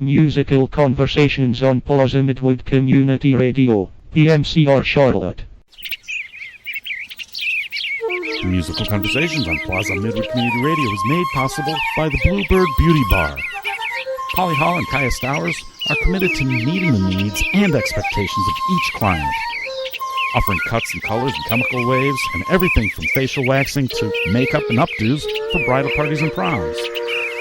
Musical Conversations on Plaza Midwood Community Radio, PMCR Charlotte. Musical Conversations on Plaza Midwood Community Radio is made possible by the Bluebird Beauty Bar. Polly Hall and Kaya Stowers are committed to meeting the needs and expectations of each client, offering cuts and colors and chemical waves and everything from facial waxing to makeup and updos for bridal parties and proms.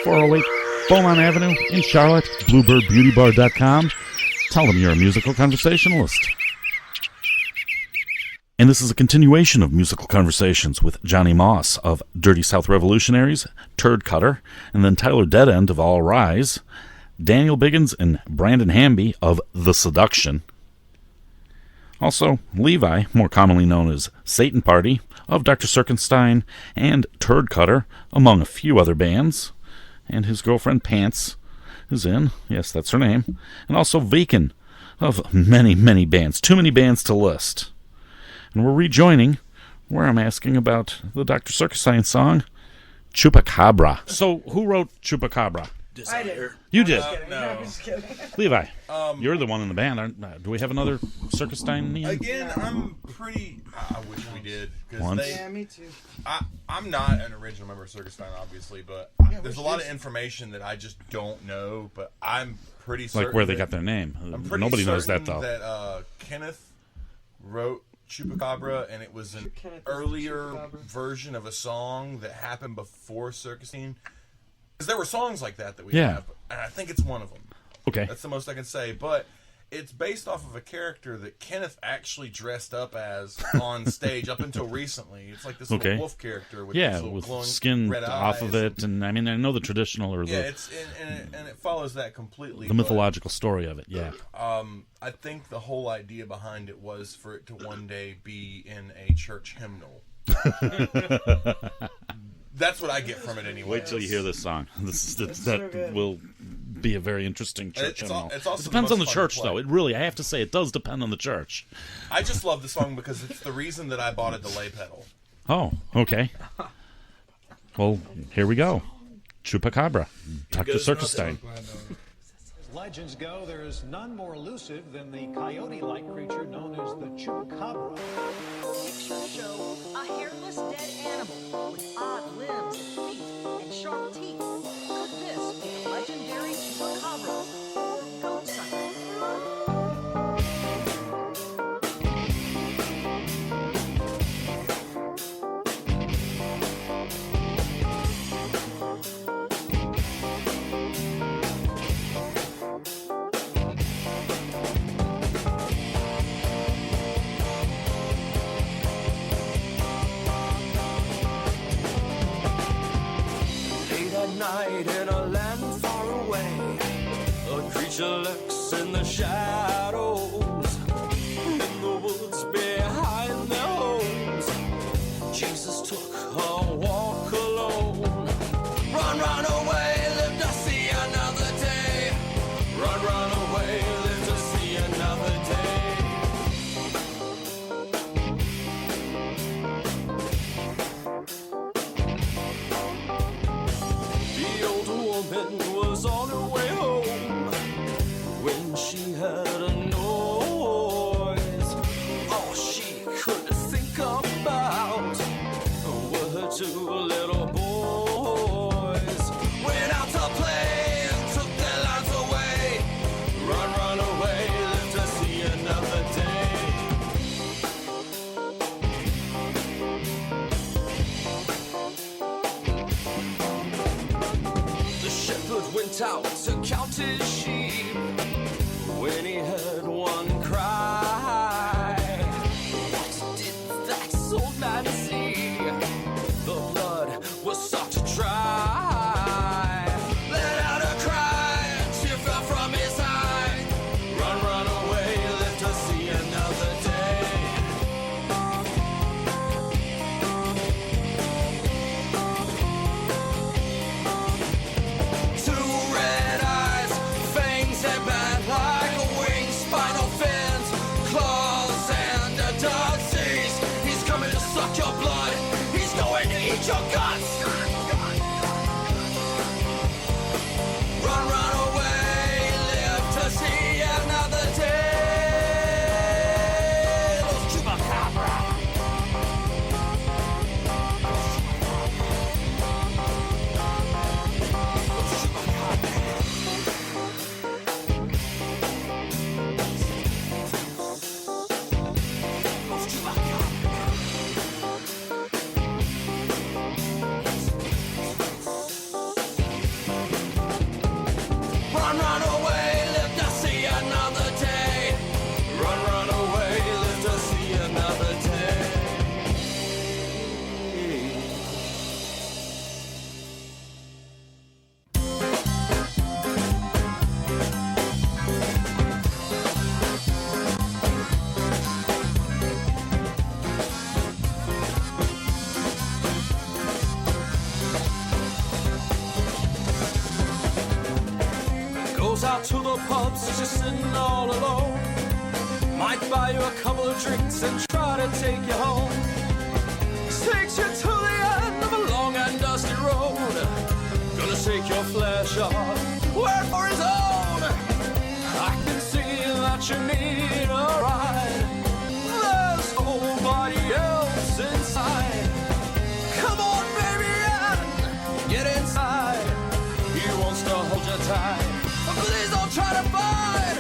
408 Beaumont Avenue in Charlotte, BluebirdBeautyBar.com. Tell them you're a musical conversationalist. And this is a continuation of Musical Conversations with Johnny Moss of Dirty South Revolutionaries, Turd Cutter, and then Tyler Deadend of All Rise, Daniel Biggins and Brandon Hamby of The Seduction. Also, Levi, more commonly known as Satan Party, of Dr. Cirkustein, and Turd Cutter, among a few other bands. And his girlfriend Pants is in, yes, that's her name, and also Vacan of many, many bands, too many bands to list. And we're rejoining where I'm asking about the Dr. Cirkustein song, Chupacabra. So, who wrote Chupacabra? I did. You did? No, I'm just kidding. Levi, you're the one in the band. Do we have another Cirkustein name? Again, I'm pretty... I wish we did. Once? Yeah, me too. I'm not an original member of Cirkustein, obviously, but there's a lot of information that I just don't know, but I'm pretty certain... Like where they got their name. Nobody knows that, though. That Kenneth wrote Chupacabra, and it was an earlier version of a song that happened before Cirkustein. Because there were songs like that we have, and I think it's one of them. Okay. That's the most I can say, but it's based off of a character that Kenneth actually dressed up as on stage up until recently. It's like this little wolf character with these little glowing skin red off eyes. of it, and I mean, I know the traditional or and it follows that completely. The mythological story of it, yeah. I think the whole idea behind it was for it to one day be in a church hymnal. That's what I get from it anyway. Wait till you hear this song. That will be a very interesting church hymnal. It depends on the church, though. It really, I have to say, it does depend on the church. I just love the song because it's the reason that I bought a delay pedal. Oh, okay. Well, here we go. Chupacabra, Dr. Cirkustein. As legends go, there is none more elusive than the coyote-like creature known as the chupacabra. Pictures show a hairless dead animal with odd limbs and feet and sharp teeth. Could this be the legendary chupacabra or goat sucker? Night in a land far away, a creature lurks in the shadows, in the woods behind their homes. Jesus took a walk alone. Run, run away, live to see another day. Run, run away, live to see another day. Woman was on her way home when she heard a noise. All she could think about were her two little boys. Went out to play and took their lives away. Run, run away, live to see another day. Went out to count his sheep when he heard one cry. What did that old man see? The blood was sucked dry. Let out a cry, a tear fell from his eye. Run, run away, live to see another day. Two red eyes, fangs and bad like a wing spider. Run, run away, live to see another day. Run, run away, live to see another day. Goes out to the pubs, just sitting all alone. Might buy you a couple of drinks and try to take you home. Takes you to the end of a long and dusty road. Gonna take your flesh off, where for his own. I can see that you need a ride. There's nobody else inside. Come on, baby, and get inside. He wants to hold you tight. Please don't try to fight.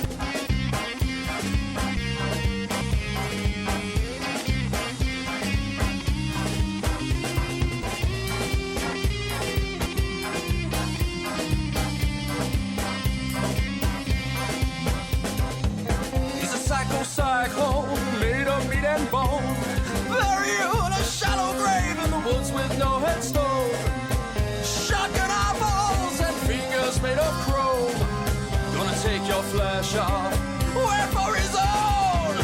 He's a cyclone made of meat and bone. Bury you in a shallow grave in the woods with no headstone. Shotgun eyeballs and fingers made of chrome. Gonna take your flesh off, where for his own.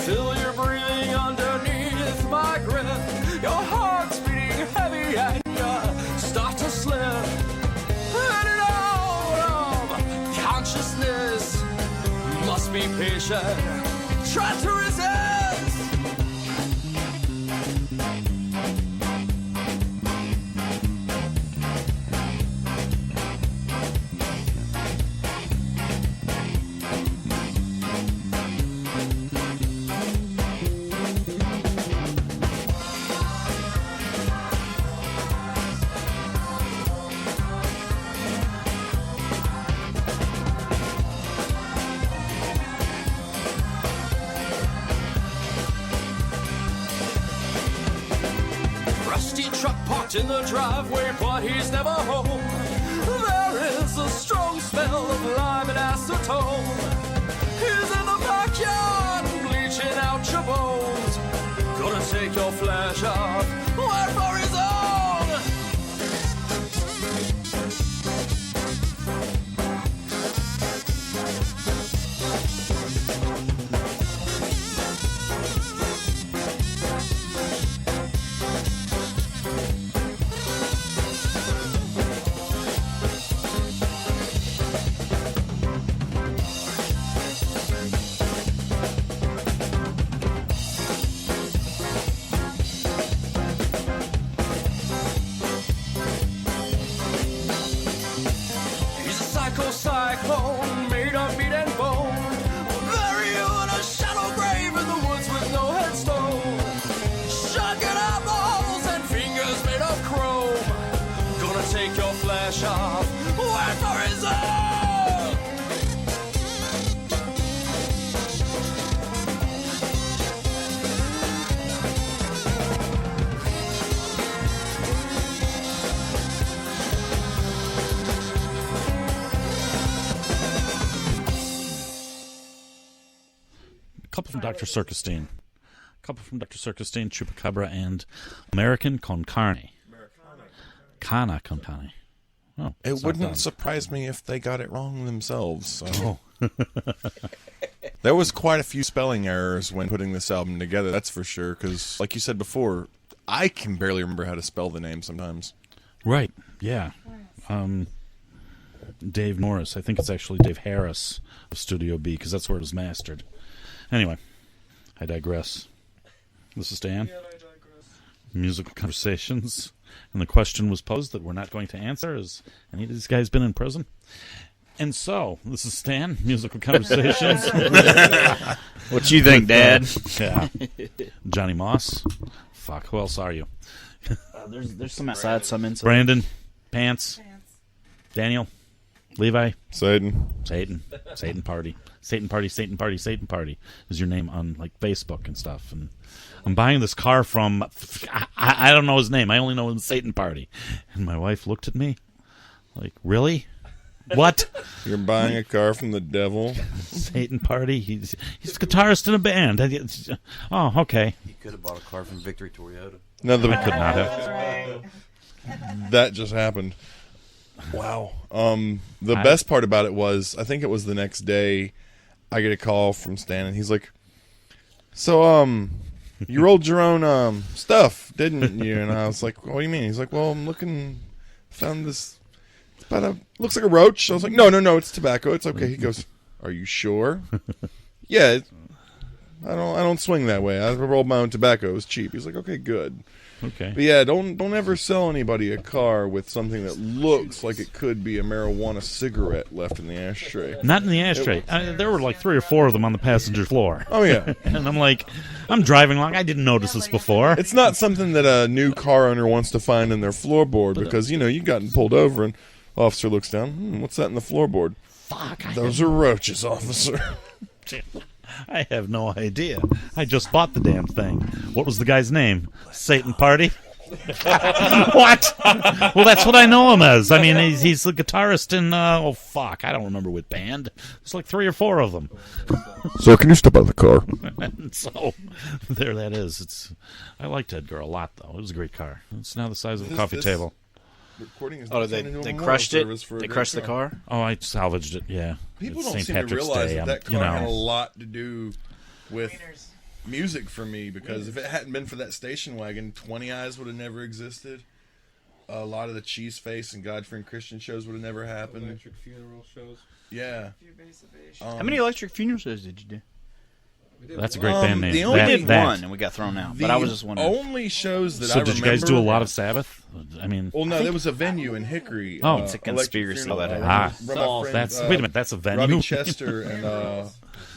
Feel your breathing underneath my grip. Your heart's beating heavy and you start to slip. And out of consciousness, must be patient. Try to resist. In the driveway, but he's never home. There is a strong smell of lime and acetone. He's in the backyard, bleaching out your bones. Gonna take your flesh off, where for his own. Cyclone made of meat and bone. Bury you in a shallow grave in the woods with no headstone. Shotgun eyeballs and fingers made of chrome. Gonna take your flesh off, where for his own. Couple from Dr. Cirkustein. Chupacabra, and American Con Carne. Cana Con Carne. Oh, it wouldn't surprise me if they got it wrong themselves. So. Oh. There was quite a few spelling errors when putting this album together, that's for sure, because, like you said before, I can barely remember how to spell the name sometimes. Right, yeah. Dave Norris. I think it's actually Dave Harris of Studio B, because that's where it was mastered. Anyway, I digress. This is Dan. Yeah, I digress. Musical Conversations. And the question was posed that we're not going to answer. Has any of these guys been in prison? And so, this is Stan, Musical Conversations. What you think, Dad? Yeah. Johnny Moss. Fuck, who else are you? There's some outside, some inside. Brandon. Pants. Daniel. Levi. Satan Party. Satan Party is your name on like Facebook and stuff. And I'm buying this car from, I don't know his name. I only know him Satan Party. And my wife looked at me like, really? What? You're buying a car from the devil? Satan Party? He's a guitarist in a band. Oh, okay. You could have bought a car from Victory Toyota. No, I could not have. That just happened. Wow. The best part about it was, I think it was the next day, I get a call from Stan, and he's like, "So, you rolled your own stuff, didn't you?" And I was like, "What do you mean?" He's like, "Well, I'm looking, found this. It's about looks like a roach." I was like, "No, it's tobacco. It's okay." He goes, "Are you sure?" "Yeah, I don't swing that way. I rolled my own tobacco. It was cheap." He's like, "Okay, good." Okay. But yeah, don't ever sell anybody a car with something that looks like it could be a marijuana cigarette left in the ashtray. Not in the ashtray. There were like 3 or 4 of them on the passenger floor. Oh yeah. And I'm like, I'm driving along. I didn't notice this before. It's not something that a new car owner wants to find in their floorboard because, you've gotten pulled over and officer looks down. What's that in the floorboard? Fuck. Those are roaches, officer. I have no idea. I just bought the damn thing. What was the guy's name? Satan Party? What? Well, that's what I know him as. I mean, he's the guitarist in, I don't remember what band. There's like 3 or 4 of them. Sir, can you step out of the car? And so, there that is. I liked that girl a lot, though. It was a great car. It's now the size of a coffee table. They crushed it? They crushed the car? Oh, I salvaged it, yeah. People It's don't St. seem Patrick's to realize Day. that car had a lot to do with music for me, because if it hadn't been for that station wagon, 20 Eyes would have never existed. A lot of the Cheese Face and Godfrey and Christian shows would have never happened. Electric funeral shows. Yeah. How many electric funeral shows did you do? That's a great band name. We did one, and we got thrown out. But I was just wondering. Only shows that I So remember. did you guys do a lot of Sabbath? I mean, Well, no, there was a venue in Hickory. Oh. It's a conspiracy Electric that Funeral. happened. Run my friends, wait a minute, that's a venue. Robbie Chester and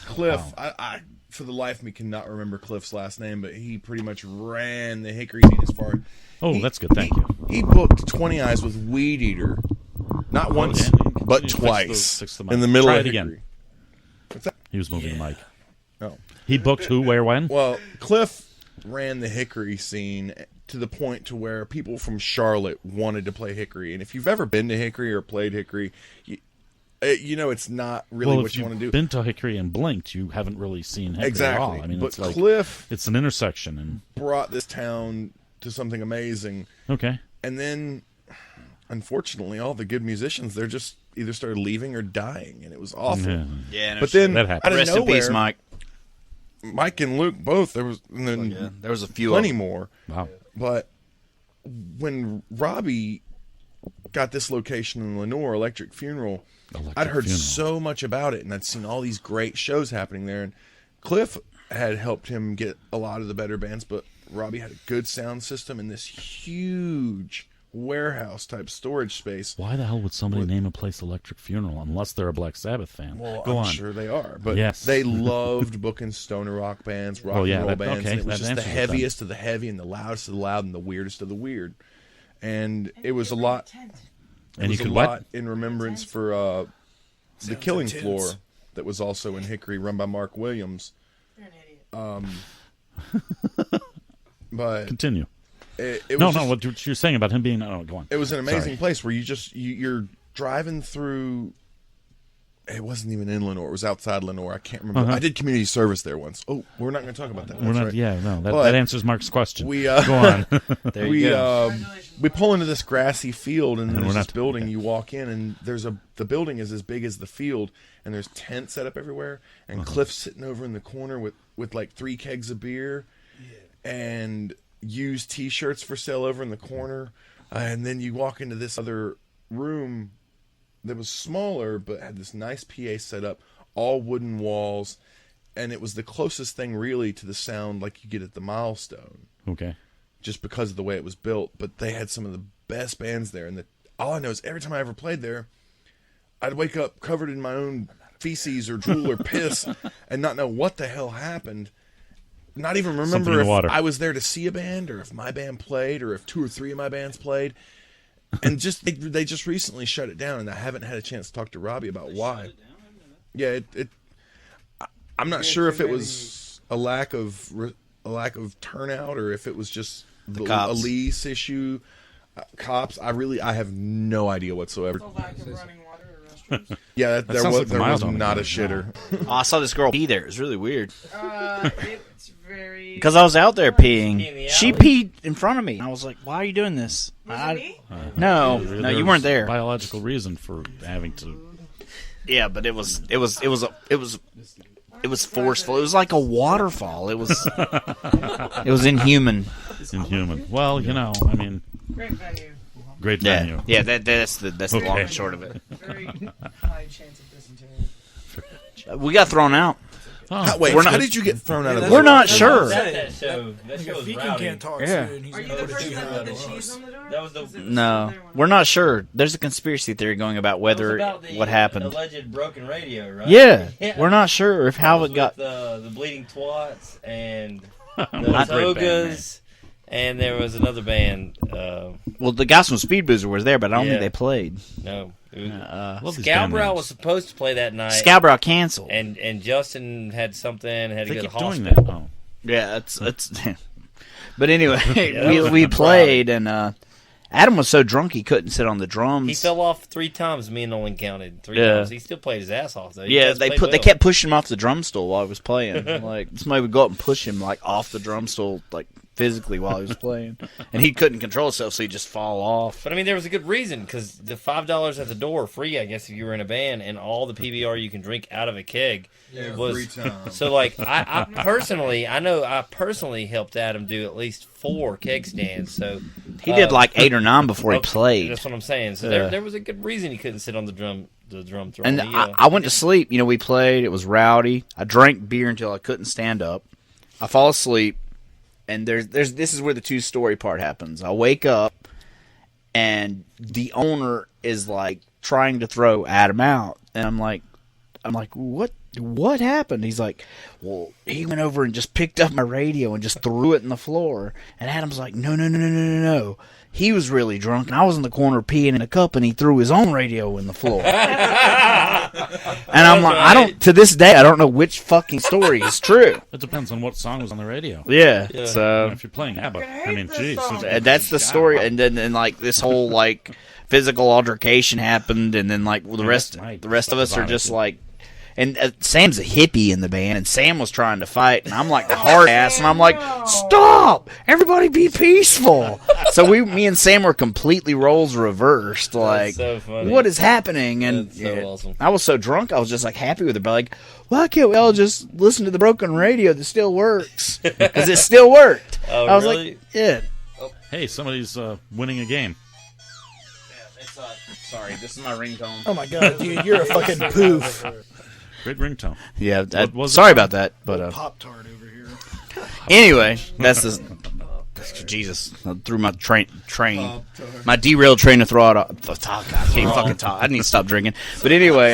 Cliff. I for the life of me cannot remember Cliff's last name, but he pretty much ran the Hickory scene as far. That's good. Thank you. He booked 20 Eyes with Weed Eater, not once, yeah, but fix twice the mic. in the middle Try of it Hickory. again. What's that? He was moving the mic. Oh. He booked who, where, when? Well, Cliff ran the Hickory scene to the point to where people from Charlotte wanted to play Hickory. And if you've ever been to Hickory or played Hickory, it's not really what you want to do. If you've been to Hickory and blinked, you haven't really seen Hickory Exactly. at all. I mean, But it's like, Cliff it's an intersection. And brought this town to something amazing. okay. And then, unfortunately, all the good musicians, they're just either started leaving or dying. And it was awful. Yeah. Yeah, no But then, That happened. out of Rest in nowhere, peace, Mike. Mike and Luke both. There was, and then There was a few plenty of them. more. Wow. But when Robbie got this location in Lenore, Electric Funeral, I'd heard so much about it, and I'd seen all these great shows happening there. And Cliff had helped him get a lot of the better bands, but Robbie had a good sound system in this huge warehouse type storage space. Why the hell would somebody name a place Electric Funeral unless they're a Black Sabbath fan? Well, Go I'm on. sure they are, but Yes. they loved booking stoner rock bands, rock and roll bands. okay, And it was that just the answers it then. heaviest of the heavy and the loudest of the loud and the weirdest of the weird. And it was a lot. And It you was could a what? lot in remembrance for the Killing Floor that was also in Hickory, run by Mark Williams. But Continue. it No, was no, just- what you're saying about him being... Oh, go on. it was an amazing Sorry. place where you're driving through. It wasn't even in Lenore. It was outside Lenore. I can't remember. I did community service there once. Oh, we're not going to talk about that. We're That's not... right. Yeah, no, But that answers Mark's question. We Go on. There you go. we pull into this grassy field, and And there's we're this not- building. okay. You walk in, and the building is as big as the field, and there's tents set up everywhere. And Cliff's sitting over in the corner with like 3 kegs of beer, and used T-shirts for sale over in the corner. And then you walk into this other room that was smaller, but had this nice PA set up, all wooden walls, and it was the closest thing really to the sound like you get at the Milestone. Okay. Just because of the way it was built. But they had some of the best bands there, and all I know is every time I ever played there, I'd wake up covered in my own feces or drool or piss and not know what the hell happened. Not even Something remember in the if water. I was there to see a band or if my band played or if 2 or 3 of my bands played. And just they just recently shut it down, and I haven't had a chance to talk to Robbie about why. Yeah, I'm not sure if it was a lack of turnout or if it was just a cops. lease issue. Cops, I have no idea whatsoever. Lack of running water or Yeah, there sounds was, like the there was milestone not a again. shitter. Oh, I saw this girl pee there. It was really weird. It's very. Because I was out there peeing. Pee in the She alley? peed in front of me. I was like, "Why are you doing this?" Was it me? No, you weren't there. Biological reason for having to. Yeah, but it was forceful. It was like a waterfall. It was inhuman. Inhuman. Well, you know, I mean, Great venue. great venue. Yeah. That's the long and short of it. Very high chance of dysentery. We got thrown out. Oh, Wait, We're how not- did you get thrown out of the We're not sure. That show was Vegan can't talk Yeah. soon. He's Are you gonna the put person you that out put the of cheese us. on the door? That was the. Was it No, another one? we're not sure. There's a conspiracy theory going about whether what happened. Alleged broken radio, right? Yeah, we're not sure if how it got. The Bleeding Twats and the Not great band, Togas, and there was another band. Well, the guys from Speed Boozer was there, but I don't think Yeah. they played. No, Love these band Scalbrow names. was supposed to play that night. Scalbrow canceled. and Justin had something, had to They go to keep the doing hospital. that. Oh. Yeah, it's. But anyway, that was we rough. played, and Adam was so drunk he couldn't sit on the drums. He fell off 3 times. Me and Nolan counted 3 Yeah. times. He still played his ass off though. He Yeah, just they played well. kept pushing him off the drum stool while he was playing. Like somebody would go up and push him like off the drum stool, like physically while he was playing, and he couldn't control himself, so he'd just fall off. But I mean, there was a good reason because the $5 at the door, free, I guess, if you were in a band, and all the PBR you can drink out of a keg was. So, like, I personally helped Adam do at least 4 keg stands. So He did like 8 or 9 before he played. That's what I'm saying. So Yeah. there was a good reason he couldn't sit on the drum throne. And I went to sleep. You know, we played. It was rowdy. I drank beer until I couldn't stand up. I fall asleep, and this is where the 2-story part happens. I wake up, and the owner is like trying to throw Adam out, and I'm like, what happened? He's like, well, he went over and just picked up my radio and just threw it in the floor. And Adam's like, no. He was really drunk, and I was in the corner peeing in a cup, and he threw his own radio in the floor. And I'm like, to this day, I don't know which fucking story is true. It depends on what song was on the radio. Yeah. You know, So if you're playing ABBA, I mean, geez. that's the story. And then like this whole like physical altercation happened, and then like the rest of us are just like. And Sam's a hippie in the band, and Sam was trying to fight, and I'm like the hard ass, and I'm like, stop! Everybody be peaceful! So me and Sam were completely roles reversed, like, so funny. what is happening? And That's so awesome. I was so drunk, I was just like happy with it, but like, why can't we all just listen to the broken radio that still works? Because it still worked. Oh, I was really? like, yeah. Hey, somebody's winning a game. Sorry, this is my ringtone. Oh my god, dude, you're a fucking poof. Great ringtone. Yeah, What was sorry it? about that, but Pop Tart over here. anyway, that's the Jesus. I threw my my derailed train of thought. God, I can't even fucking talk. I need to stop drinking. But anyway,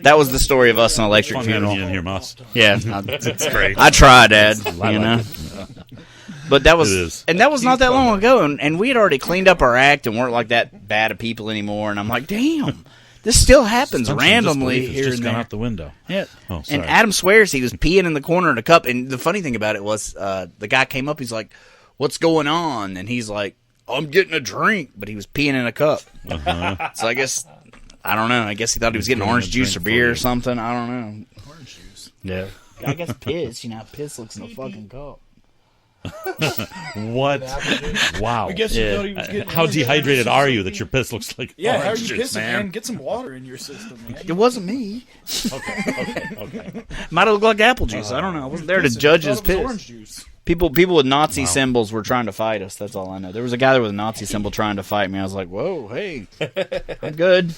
that was the story of us on Electric Fun having Funeral. you in here, Moss. Yeah, It's great. I tried, Dad. You like know. it. But that was, It is. and that was not that long ago, and we had already cleaned up our act and weren't like that bad of people anymore. And I'm like, damn, this still happens Suspension of randomly disbelief has here just and gone there. out the window. Yeah. Oh, sorry. And Adam swears he was peeing in the corner in a cup. And the funny thing about it was, the guy came up. He's like, "What's going on?" And he's like, "I'm getting a drink," but he was peeing in a cup. So I guess I don't know. I guess he thought he was getting Getting orange a juice or drink beer for or you. something. I don't know. Orange juice. Yeah. I guess piss. You know how piss looks in a fucking cup. What? Wow. I guess you thought he was getting How orange juice. dehydrated are you that your piss looks like Yeah, how are orange you juice, pissing, man? Get some water in your system, man. It wasn't me. Okay. Might have looked like apple juice. I don't know. I wasn't there to judge his piss. Orange juice. People with Nazi symbols were trying to fight us. That's all I know. There was a guy there with a Nazi symbol trying to fight me. I was like, whoa, hey, I'm good.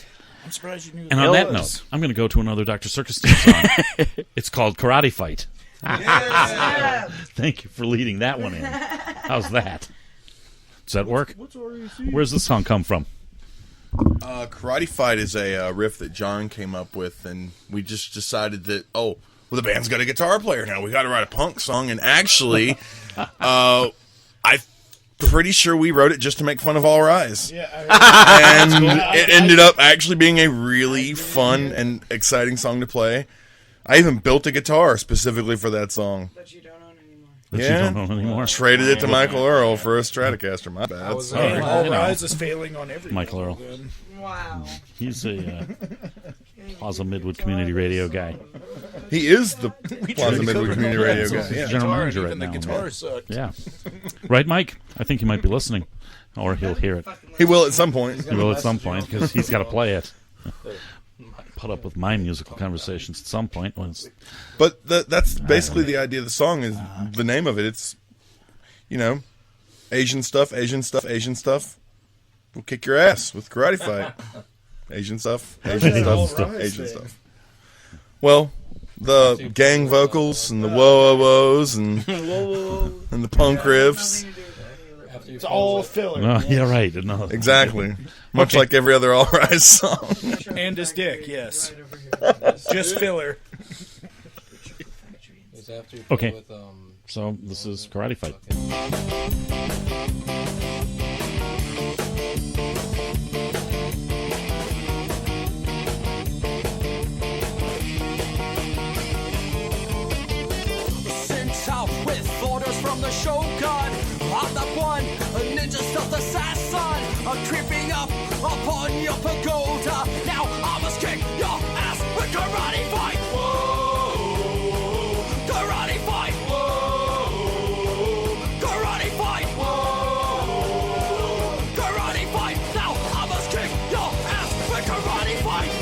I'm surprised you knew And that. on that note, I'm going to go to another Dr. Cirkustein song. It's called Karate Fight. Thank you for leading that one in. How's that? Does that work? Where's this song come from? Karate Fight is a riff that John came up with, and we just decided that, the band's got a guitar player now. We got to write a punk song, and actually, I'm pretty sure we wrote it just to make fun of All Rise. Yeah, And it ended up actually being a really fun and exciting song to play. I even built a guitar specifically for that song. But you don't own anymore. That you don't know anymore. Traded it to Michael Earl for a Stratocaster. My bad. All Rise is failing on every Michael level, Earl. then. Wow. He's a Plaza Midwood Community Radio guy. He is the Plaza Midwood Community Radio guy. He's Yeah. general manager right Even the now. guitar sucked. Yeah. Right, Mike? I think he might be listening. Or he'll hear it. He will at some point. He will at some point, because he's got to play it. Put up with my musical conversations at some point. But that's basically the idea of the song, is the name of it. It's, Asian stuff, Asian stuff, Asian stuff. We'll kick your ass with karate fight. Asian stuff, Asian stuff, Asian stuff. Well, the gang vocals and the whoa-whoa-who's and the punk riffs. It's all filler. No, yeah, right. No. Exactly. Much like every other All Rise song. And his dick, yes. Just filler. Okay. So this is Karate Fight. Sent out with orders from the Shogun. I'm the one, a ninja stealth assassin. I'm creeping up upon your pagoda. Now I must kick your ass with karate fight. Whoa, karate fight. Whoa, karate fight. Whoa, karate fight. Now I must kick your ass with karate fight.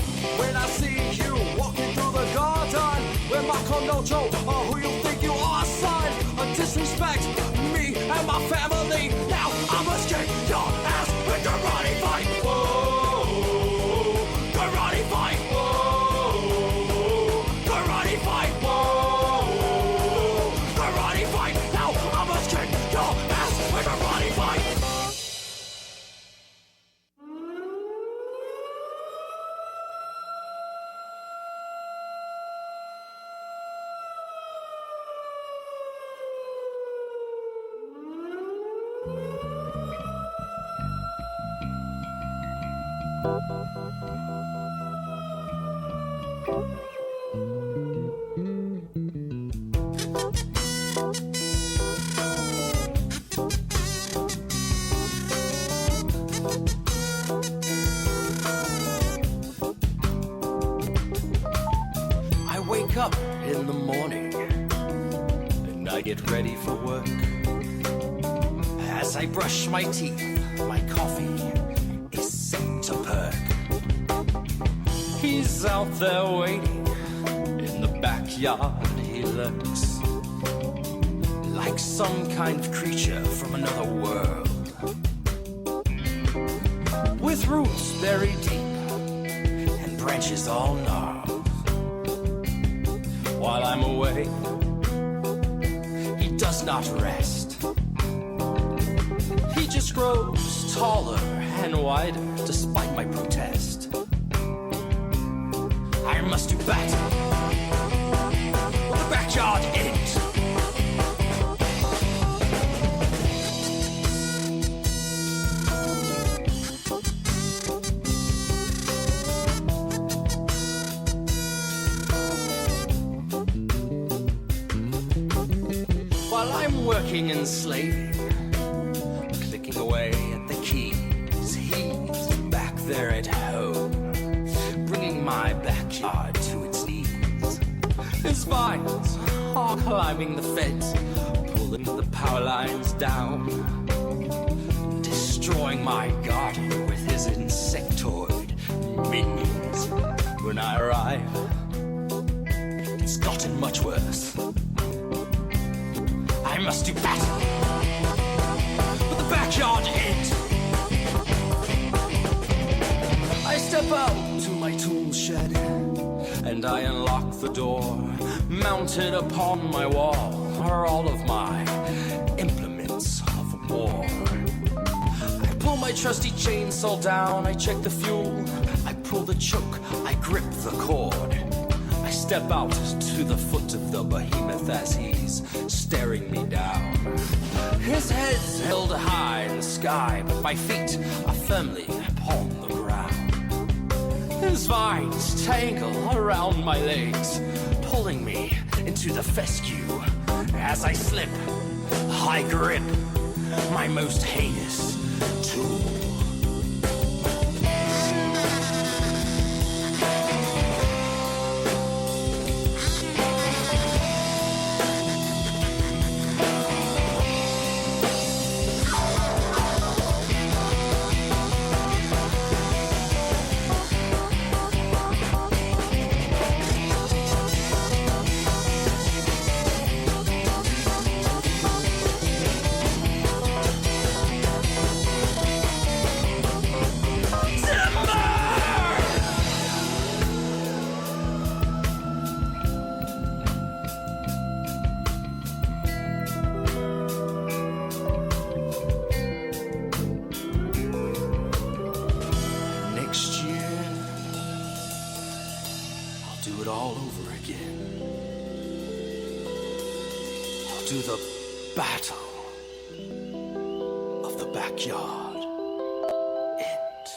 When I see you walking through the garden with my konojo, who you think you are, son? Disrespect me and my family. Now I must kick your ass with karate fight. Whoa, karate fight. Whoa, karate fight. Whoa, karate fight. Now I must kick your ass with karate fight. I wake up in the morning and I get ready for work. As I brush my teeth, my coffee is set to perk. He's out there waiting in the backyard. He lurks like some kind of creature from another world, with roots buried deep and branches all gnarled. While I'm away, he does not rest. He just grows taller and wider despite my protest. I must do battle with the backyard int. While I'm working and slaving, clicking away at the keys, he's back there at home, bringing my backyard to its knees. His vines are climbing the fence, pulling the power lines down, destroying my garden with his insectoid minions. When I arrive, it's gotten much worse. I must do battle with the backyard int. I step out to my tool shed and I unlock the door. Mounted upon my wall are all of my implements of war. I pull my trusty chainsaw down, I check the fuel, I pull the choke, I grip the cord. I step out to the foot of the behemoth as he's staring me down. His head's held high in the sky, but my feet are firmly upon the ground. His vines tangle around my legs, pulling me into the fescue. As I slip, I grip my most heinous tool. do it all over again. I'll do the battle of the backyard. End.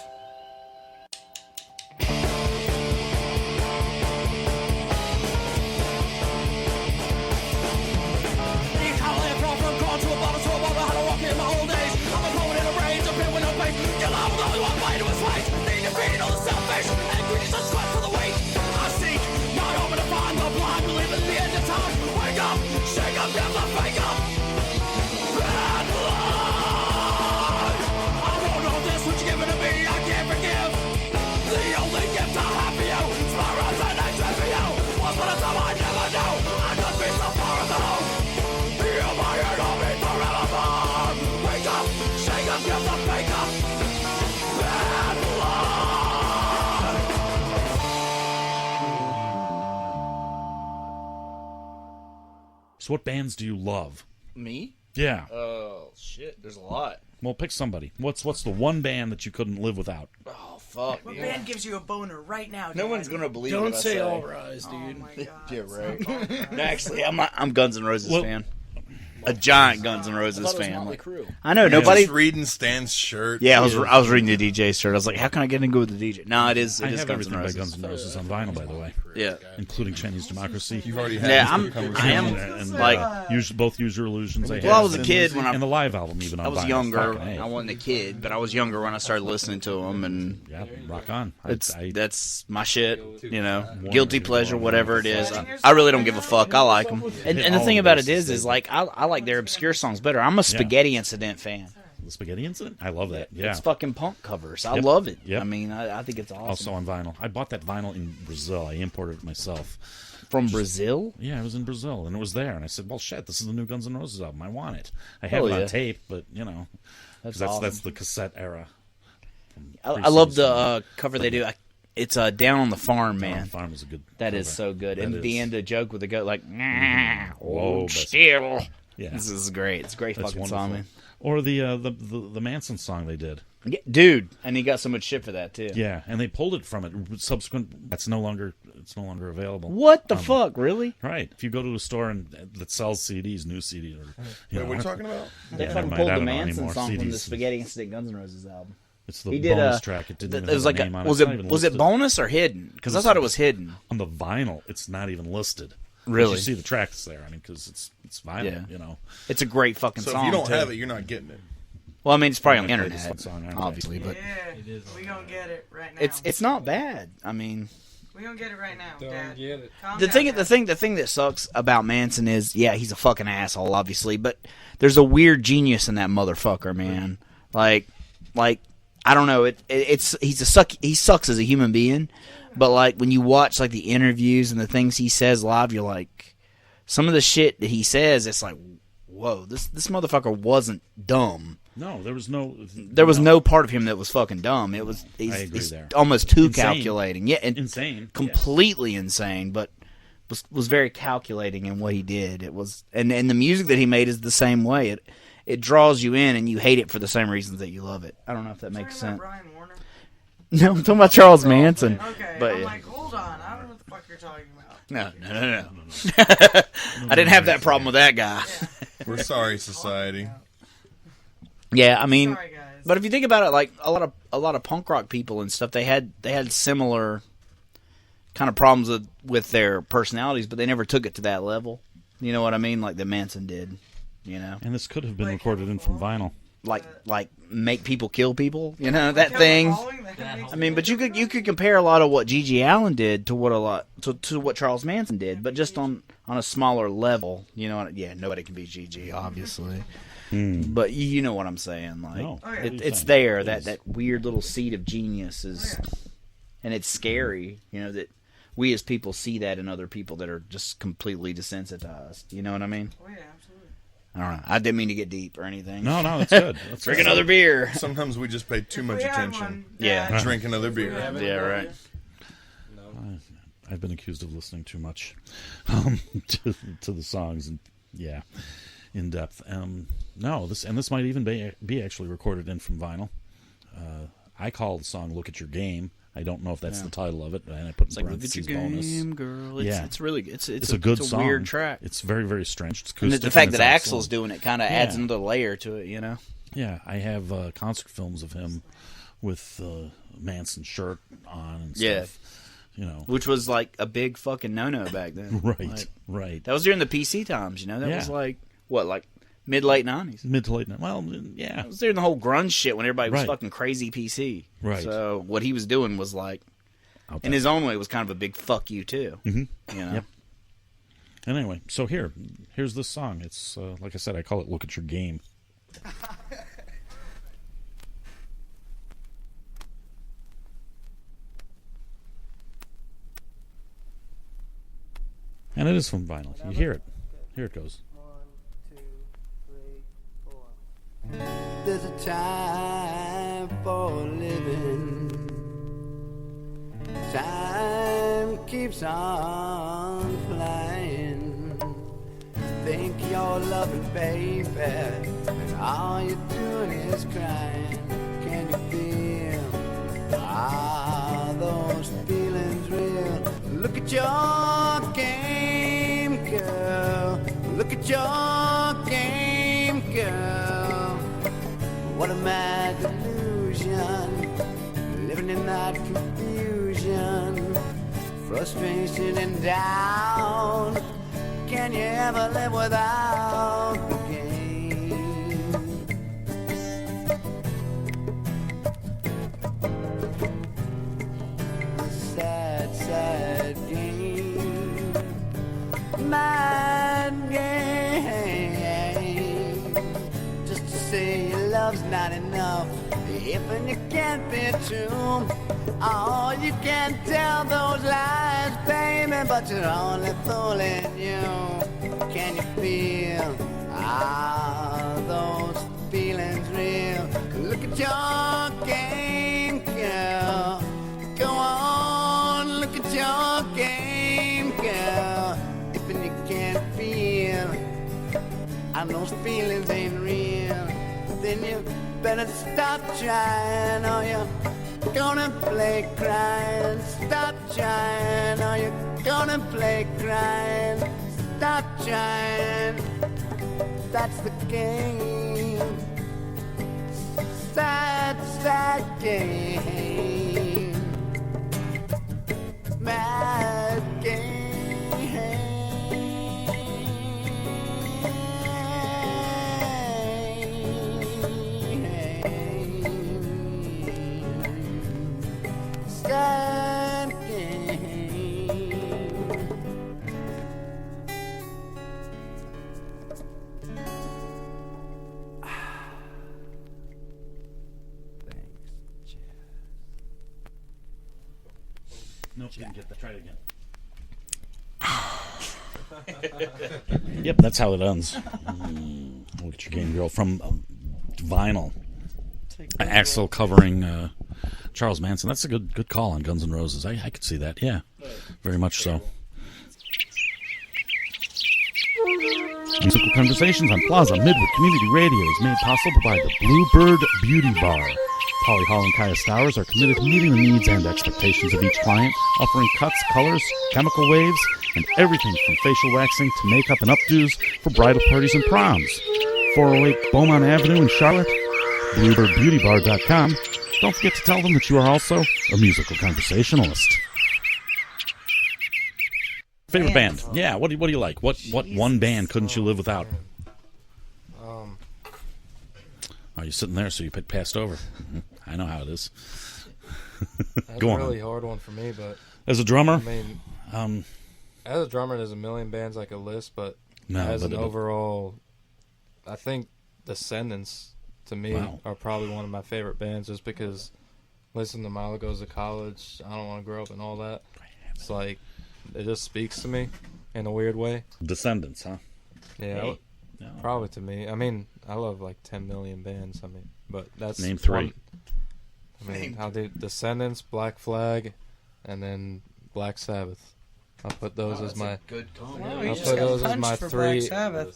So what bands do you love? Me? Yeah. Oh, shit. There's a lot. Well, pick somebody. What's the one band that you couldn't live without? Oh, fuck. What band gives you a boner right now? No Dad? one's going to believe Don't it. say All Rise, dude. Oh my God. Yeah, right. No, actually, I'm Guns N' Roses Well- fan. A giant Guns N' Roses I thought it was fan. Motley Crue. I know, Nobody nobody... just reading Stan's shirt. Yeah, I was reading the DJ shirt. I was like, how can I get in good with the DJ? No, it is I Guns have N' everything by Roses. Guns N' Roses on vinyl, by the way, Yeah. including Chinese Democracy. You've already had Yeah, this I am and like... both Use Your Illusions. Well, I was a kid when and the live album even on I was vinyl. younger. Fucking A. I wasn't a kid, but I was younger when I started listening to them, and Yeah, rock on. that's my shit. You know, guilty pleasure, whatever it is. I really don't give a fuck. I like them, and the thing about it is like I like their obscure songs better. I'm a Spaghetti Incident fan. The Spaghetti Incident? I love that. Yeah. It's fucking punk covers. I Yep. love it. Yep. I mean, I think it's awesome. Also on vinyl. I bought that vinyl in Brazil. I imported it myself. From Brazil? Yeah, I was in Brazil, and it was there. And I said, well, shit, this is the new Guns N' Roses album. I want it. I have Hell it on yeah. tape, but, you know, That's that's awesome. the cassette era. I love the cover they do. It's Down on the Farm, Down on man. the Farm is a good That cover. is so good. That And is. the end, the joke with the goat, like, Whoa, oh, that's- still. Yeah. This is great. It's a great That's fucking wonderful. song, man. Or the Manson song they did. Yeah, dude, and he got so much shit for that too. Yeah, and they pulled it from it. Subsequent, it's no longer available. What the fuck, really? Right. If you go to a store that sells CDs, new CDs, or Wait, what are you talking about? They Yeah, fucking never mind, pulled I the don't know Manson anymore. song from the CDs. Spaghetti Incident Guns N' Roses album. It's the He did bonus track. It didn't even it was have like a name on it. was It's not even it listed. bonus or hidden? Because I thought it was hidden. On the vinyl, it's not even listed. Really? But you see the tracks there. I mean, because it's vinyl. Yeah. You know. It's a great fucking So song. if you don't too. have it, you're not getting it. Well, I mean, it's probably on the Yeah, internet, it's on internet. obviously, but Yeah, we gonna get it right now. it's not bad. I mean, We gonna get it right now, Don't Dad. get it. Calm the down, thing Dad. the thing that sucks about Manson is, yeah, he's a fucking asshole, obviously, but there's a weird genius in that motherfucker, man. Like I don't know, he sucks as a human being, but like when you watch like the interviews and the things he says live, you're like, some of the shit that he says, it's like, whoa, this motherfucker wasn't dumb. No, there was no part of him that was fucking dumb. It was he's there. almost too Insane. calculating. Yeah, Insane. completely insane, but was very calculating in what he did. It was and the music that he made is the same way. It draws you in and you hate it for the same reasons that you love it. I don't know if that makes Talking sense. about Brian Warner? No, I'm talking about Charles Manson. Okay, But I'm yeah. like, hold on, I don't know what the fuck you're talking about. No. I didn't have that problem with that guy. We're sorry, society. Yeah, I mean, Sorry, guys. but if you think about it, like a lot of punk rock people and stuff, they had similar kind of problems with their personalities, but they never took it to that level. You know what I mean? Like that Manson did. You know, And this could have been recorded in from vinyl. like make people kill people. You know that thing. I mean, but you could compare a lot of what G.G. Allen did to what Charles Manson did, but just on a smaller level. You know, yeah, nobody can be G.G. obviously. But you know what I'm saying, like No. it's there that weird little seed of genius is, and it's scary, you know, that we as people see that in other people that are just completely desensitized. You know what I mean? Oh yeah, absolutely. I don't know. I didn't mean to get deep or anything. No, that's good. Let's Drink another beer. Sometimes we just pay too much We had attention. one, Yeah. Dad. Drink another beer. Yeah, right. I've been accused of listening too much to the songs, and yeah, in depth. No, this might even be actually recorded in from vinyl. I call the song "Look at Your Game" I don't know if that's the title of it, and I put It's in like, look at your parentheses bonus. game, girl. It's really it's a good song. A weird track. It's very, very strange. It's And acoustic, the fact and that it's Axl's excellent. doing it kind of adds another layer to it, you know? Yeah, I have concert films of him with Manson shirt on and stuff. You know, which was like a big fucking no-no back then. Right, right. That was during the PC times, you know? That was like, what, like mid-late 90s? Mid to late 90s. Well, yeah. It was during the whole grunge shit when everybody was Right. fucking crazy PC. Right. So what he was doing was like, in his own way, was kind of a big fuck you, too. Mm-hmm. You know? Yep. And anyway, so here's this song. It's, like I said, I call it Look at Your Game. And it is from vinyl. You hear it. Here it goes. 1, 2, 3, 4. There's a time for living. Time keeps on flying. Think you're loving, baby, and all you're doing is crying. Can you feel those feelings real? Look at your game, girl. Look at your game, girl. What a mad delusion, living in that confusion, frustration and doubt. Can you ever live without the game? Sad, sad game, mad game. Just to say your love's not enough, if and you can't be true. Oh, you can't tell those lies, baby, but you're only fooling you. Can you feel those feelings real? Look at your game, girl. Go on, look at your game, girl. If and you can't feel, and those feelings ain't real, then you better stop trying, or you're gonna play crying. Stop trying, or you're gonna play crying. Stop trying, that's the game. Sad, sad game. Mad game. Sad game. Nope, didn't get that. Try it again. Yep, that's how it ends. Look at your game, girl. From vinyl. Axl covering Charles Manson. That's a good call on Guns N' Roses. I could see that. Yeah, very much so. Musical Conversations on Plaza Midwood Community Radio is made possible by the Bluebird Beauty Bar. Polly Hall and Kaya Stowers are committed to meeting the needs and expectations of each client, offering cuts, colors, chemical waves, and everything from facial waxing to makeup and updos for bridal parties and proms. 408 Beaumont Avenue in Charlotte, BluebirdBeautyBar.com. Don't forget to tell them that you are also a musical conversationalist. Favorite band? Yeah, what do you like? What one band couldn't you live without? Oh, you're sitting there, so you passed over. I know how it is. That's Go a on. really hard one for me, but As a drummer? I mean, as a drummer, there's a million bands I could list, but No, as but an overall, I think Descendants, to me, are probably one of my favorite bands just because listening to Milo Goes to College, I Don't Want to Grow Up and all that, it's like, it just speaks to me in a weird way. Descendants, huh? Yeah, Hey. probably to me. I mean, I love like 10 million bands, I mean, but that's... Name three. I mean, how they Descendants, Black Flag, and then Black Sabbath. I'll put those as my good call. Wow, I'll put those as my three.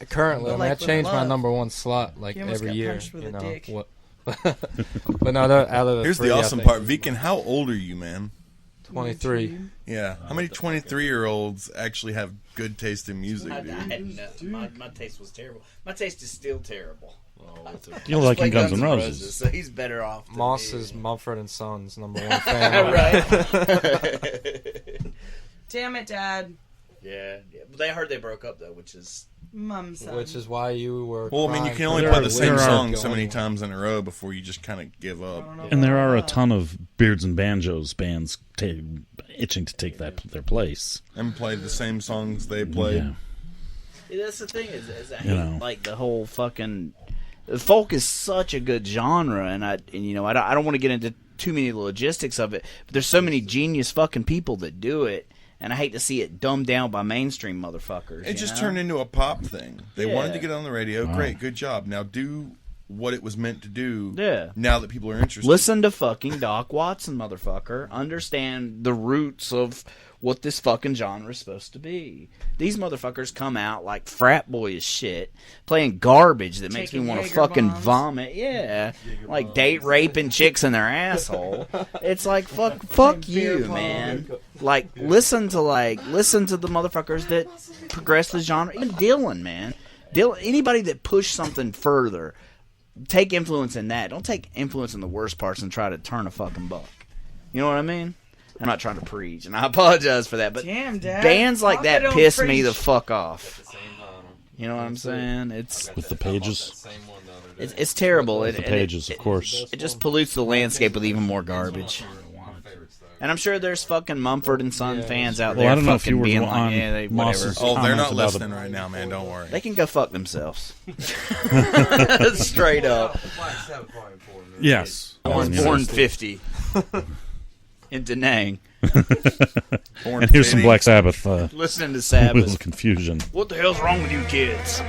Currently, I mean, I change my number one slot like He almost every got year. punched with You a know dick. But no, out of the Here's three, the I awesome think part. Vegan, how old are you, man? 23. Yeah. How many 23-year-olds actually have good taste in music, dude? My taste was terrible. My taste is still terrible. You like in Guns N' Roses. So he's better off than Moss me. is Mumford & Sons #1 fan. Right. Damn it, Dad. Yeah. But they heard they broke up, though, which is... Mum, son. Which is why you were. Well, I mean, you can only play the same song so many times in a row before you just kind of give up. And there are a ton of Beards and Banjos bands itching to take their place. And play the same songs they played. Yeah. Yeah, that's the thing is I hate, like, the whole fucking... Folk is such a good genre, and I don't want to get into too many logistics of it, but there's so many genius fucking people that do it. And I hate to see it dumbed down by mainstream motherfuckers. It just turned into a pop thing. They wanted to get on the radio. Wow. Great, good job. Now do what it was meant to do. Yeah. Now that people are interested. Listen to fucking Doc Watson, motherfucker. Understand the roots of what this fucking genre is supposed to be. These motherfuckers come out like frat boy as shit, playing garbage that makes me want to fucking vomit. Yeah. Like date raping chicks in their asshole. It's like fuck you, man. Like listen to the motherfuckers that progress the genre. Even Dylan, man. Anybody that pushed something further, take influence in that. Don't take influence in the worst parts and try to turn a fucking buck. You know what I mean? I'm not trying to preach, and I apologize for that, but damn, Dad, bands like that don't piss preach. me the fuck off. You know what I'm saying? It's with the Pages. It's terrible. With the Pages, of course. It just pollutes the landscape with even more garbage. And I'm sure there's fucking Mumford & Son fans out there I don't know if you fucking were being on like, yeah, whatever. Moss's Oh, they're comments not about listening right now, man. Don't worry. They can go fuck themselves. Straight up. Yes. I was born 50 in Da Nang. And here's some Black Sabbath. Listening to Sabbath. Little confusion. What the hell's wrong with you kids?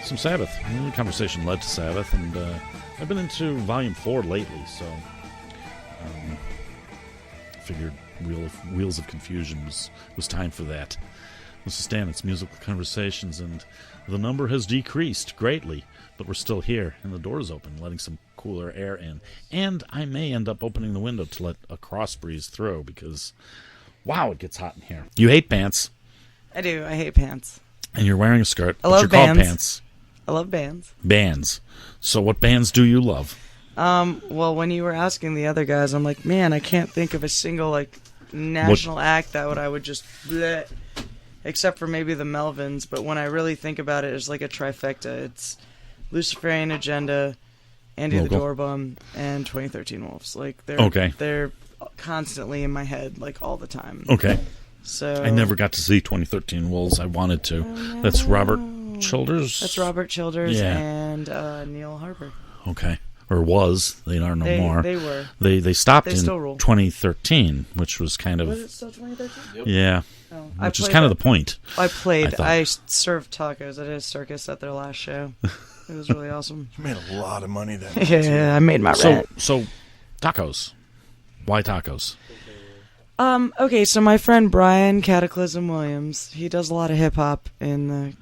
some Sabbath. The conversation led to Sabbath, and I've been into Volume 4 lately, so figured Wheels of Confusion was time for that. This is Stan, it's Musical Conversations, and the number has decreased greatly, but we're still here, and the door is open, letting some cooler air in. And I may end up opening the window to let a cross breeze through, because, wow, it gets hot in here. You hate pants. I do. I hate pants. And you're wearing a skirt, I but love you're bands. called pants. I love bands. Bands. So what bands do you love? Well, when you were asking the other guys, I'm like, man, I can't think of a single, like, national act that I would just... bleh, except for maybe the Melvins, but when I really think about it, it's like a trifecta. It's Luciferian Agenda, Andy the Doorbum, and 2013 Wolves. Like they're constantly in my head, like all the time. Okay. So I never got to see 2013 Wolves. I wanted to. That's Robert Childers. That's Robert Childers and Neil Harper. Okay. Or was. They are no more. They were. They stopped They in still rule. 2013, which was kind of... Was it still 2013? Yep. Yeah. Oh, which is kind of the point. I served tacos. I did a circus at their last show. It was really awesome. You made a lot of money then. Yeah, I made my rent. So, tacos. Why tacos? Okay, so my friend Brian Cataclysm Williams, he does a lot of hip hop in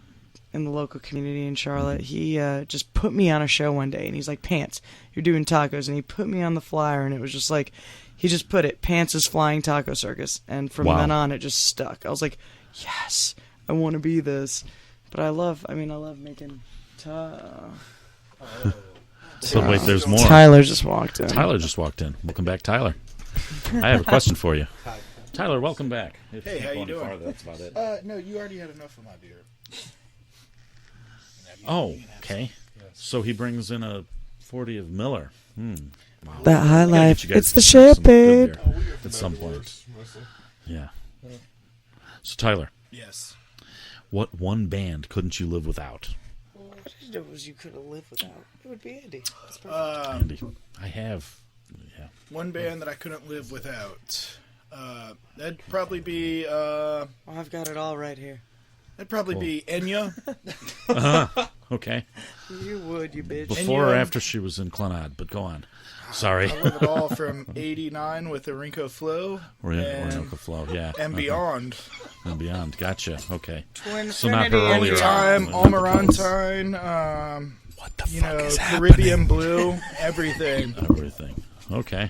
the local community in Charlotte. He just put me on a show one day, and he's like, "Pants, you're doing tacos," and he put me on the flyer, and it was just like, he just put it, Pants' Flying Taco Circus, and from then on, it just stuck. I was like, yes, I want to be this. But I love making So wait, there's more. Tyler just walked in. Welcome back, Tyler. I have a question for you. Tyler, welcome back. Hey, how you doing? Farther, that's about it. No, you already had enough of my beer. Oh, okay. So he brings in a 40 of Miller. Wow. That High Life. It's the some champagne. good beer at some point. Yeah. So Tyler. Yes. What one band couldn't you live without? What you couldn't live without? It would be Andy. Andy. I have. Yeah. One band that I couldn't live without. That'd probably be. I've got it all right here. That'd probably be Enya. Okay. You would, you bitch. Before or after she was in Clonard, but go on. Sorry. I love it all from '89 with the Rinko Flow. Rinko Flow, yeah. And beyond. And beyond. Gotcha. Okay. So not her earlier time, Almarantine, what the fuck is Caribbean happening? Blue, everything. Everything. Okay.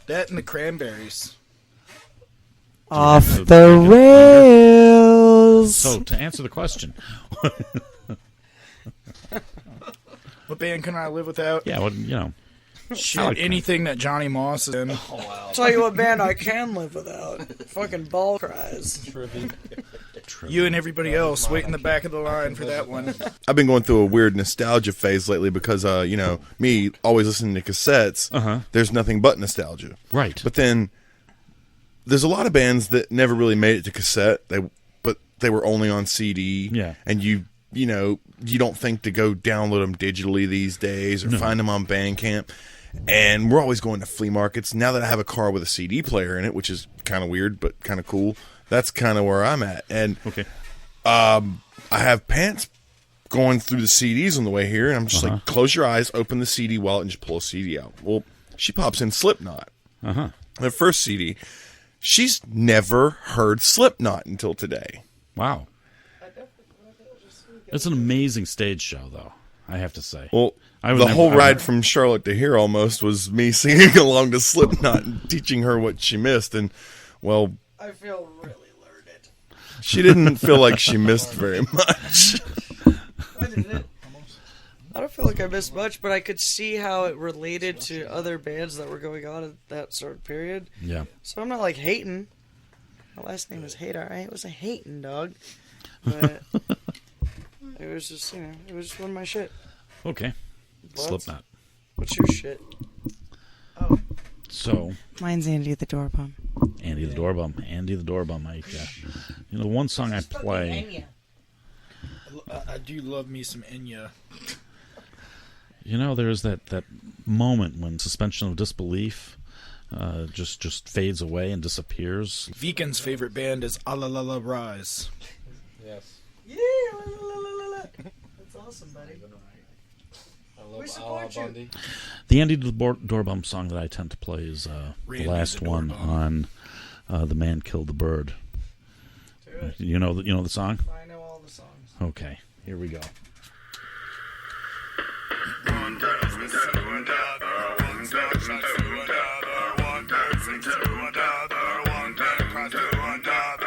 That and the Cranberries. Off the rails. So, to answer the question. What band can I live without? Yeah, well, you know. Shit, like anything that Johnny Moss is in. Oh, wow. Tell you what band I can live without. Fucking Ball Cries. You and everybody else wait in the back of the line for that one. I've been going through a weird nostalgia phase lately because, you know, me always listening to cassettes, there's nothing but nostalgia. Right. But then there's a lot of bands that never really made it to cassette, but they were only on CD. Yeah. And you know, you don't think to go download them digitally these days or find them on Bandcamp. And we're always going to flea markets. Now that I have a car with a CD player in it, which is kind of weird but kind of cool, that's kind of where I'm at. And I have Pants going through the CDs on the way here, and I'm just like, close your eyes, open the CD wallet, and just pull a CD out. Well, she pops in Slipknot. The first CD. She's never heard Slipknot until today. Wow. It's an amazing stage show, though, I have to say. Well, the whole ride from Charlotte to here almost was me singing along to Slipknot and teaching her what she missed. And, well, I feel really learned. She didn't feel like she missed very much. I didn't. I don't feel like I missed much, but I could see how it related to other bands that were going on at that sort of period. Yeah. So I'm not like hating. My last name was Hate, alright? It was a hating, dog. But it was just, you know, it was just one of my shit. Okay. What? Slipknot. What's your shit? Oh. So. Mine's Andy the Doorbum. Andy the Doorbum. Andy the Doorbum. You know, one song I play. I do love me some Enya. You know, there's that moment when suspension of disbelief just fades away and disappears. Viken's favorite band is Alalala Rise. Yes. Yeah, that's awesome, buddy. We support you. The Andy the Doorbum song that I tend to play is the last one on The Man Killed the Bird. You know the song? I know all the songs. Okay, here we go. One person to another, one person to another, one person to another, one person cries to another.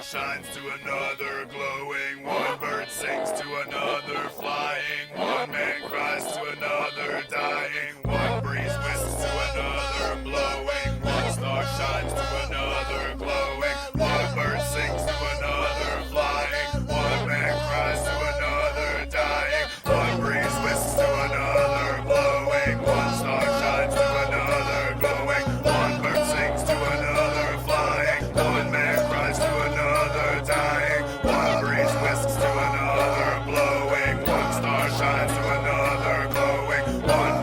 Shines to another glowing, one bird sings to another flying, one man cries to another dying, one breeze whisks to another blowing, one star shines to another glowing, one bird sings to another flying, one man cries to another dying, one breeze whisks to another blowing, one star shines to another glowing, one bird sings to another flying, one man cries to another dying, one breeze whisks to another blowing, one star shines to another glowing, one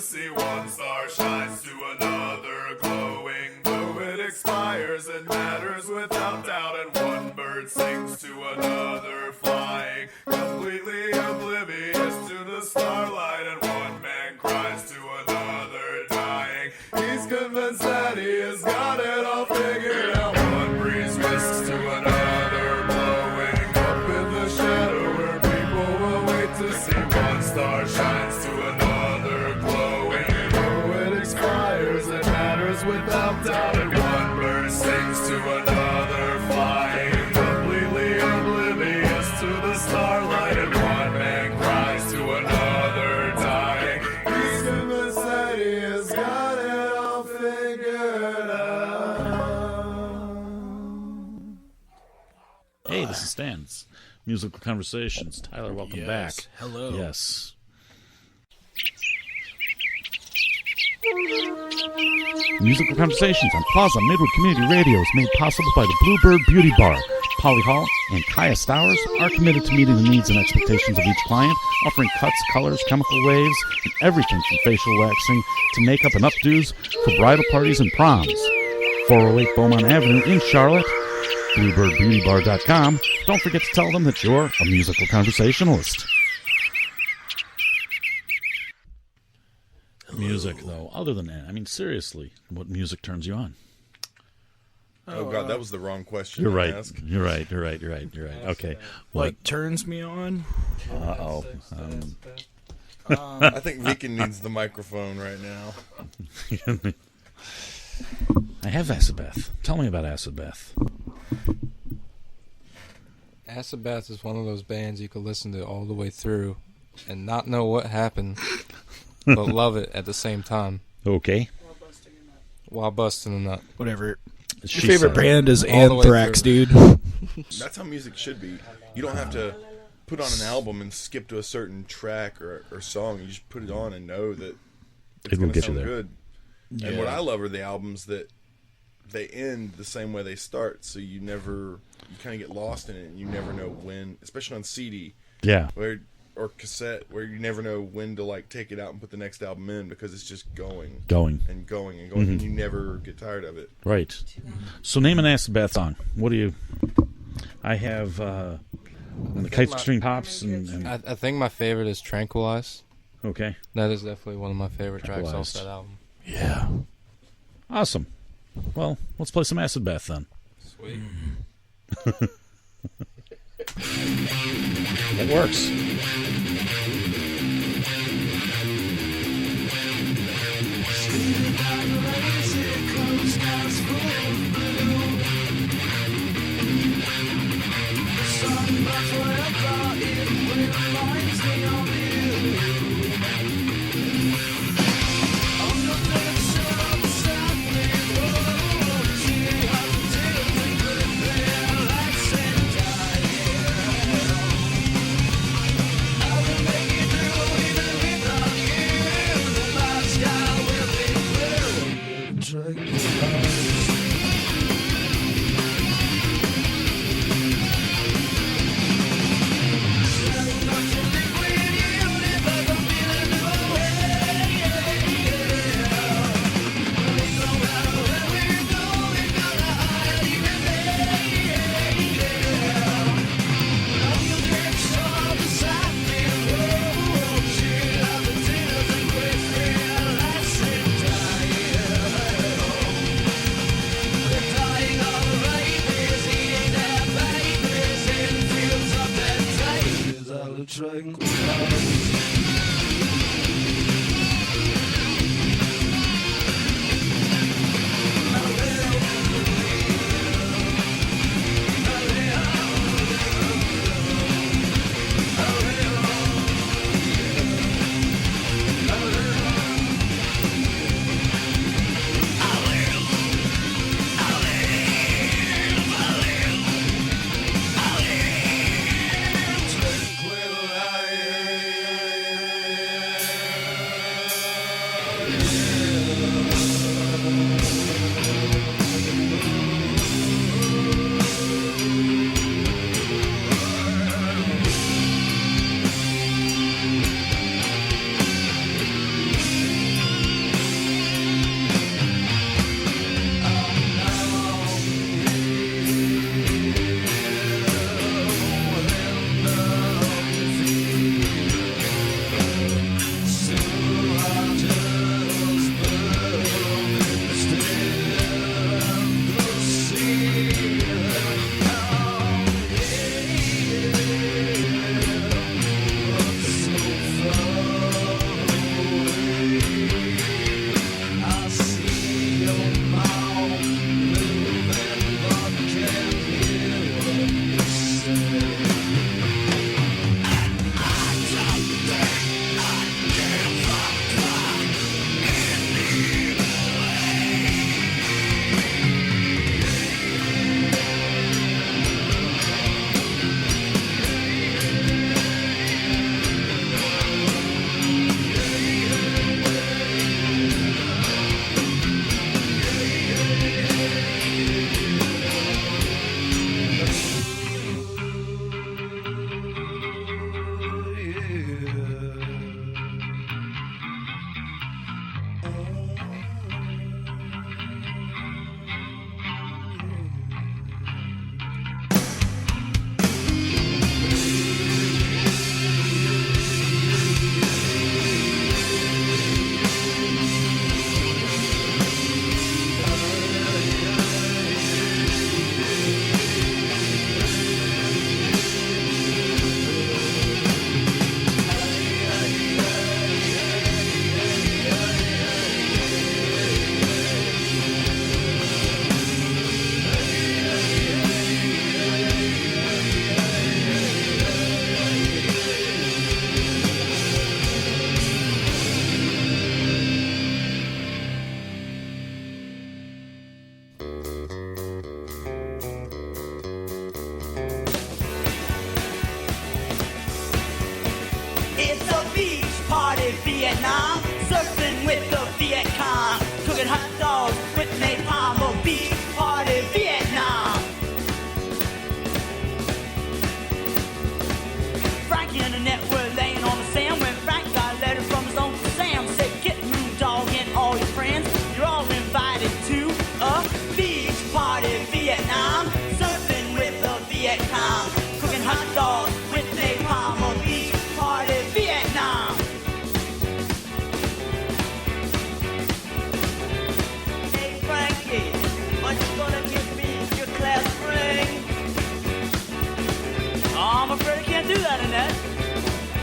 see one star shines to another, glowing blue. It expires and matters without doubt, and one bird sings to another, flying completely oblivious to the starlight, and one man cries to another, dying. He's convinced that he has got it all figured out. One breeze whisks to another, blowing up in the shadow where people will wait to see. One star shines to another, glowing. Though it expires, it matters without doubt, and one bird sings to another, flying completely oblivious to the starlight, and one man cries to another, dying. He's convinced that he has got it all figured out. Hey, this is Stan's Musical Conversations. Tyler, welcome back. Hello. Yes. Musical Conversations on Plaza Midwood Community Radio is made possible by the Bluebird Beauty Bar. Polly Hall and Kaya Stowers are committed to meeting the needs and expectations of each client, offering cuts, colors, chemical waves, and everything from facial waxing to makeup and updos for bridal parties and proms. 408 Beaumont Avenue in Charlotte. BluebirdBeautyBar.com. Don't forget to tell them that you're a musical conversationalist. Music, though, other than that, I mean, seriously, what music turns you on? Oh, God, that was the wrong question. You're to right. ask. You're right. Okay. What? Like turns me on? Uh-oh. I think Viken needs the microphone right now. I have Acid Bath. Tell me about Acid Bath. Acid Bath is one of those bands you could listen to all the way through and not know what happened, but love it at the same time. Okay. While busting a nut. Whatever. Your She favorite said band is all the way Anthrax, through. dude. That's how music should be. You don't have to put on an album and skip to a certain track or song. You just put it on and know that it's It will going to get you sound there. good. And what I love are the albums that they end the same way they start, so you kind of get lost in it, and you never know when, especially on CD, or cassette, where you never know when to like take it out and put the next album in, because it's just going, and you never get tired of it. Right. So name an Acid Bath song. What do you? I have the Kite String Pops, and I think my favorite is Tranquilize. Okay. That is definitely one of my favorite tracks off that album. Yeah. Awesome. Well, let's play some Acid Bath then. Sweet. It works.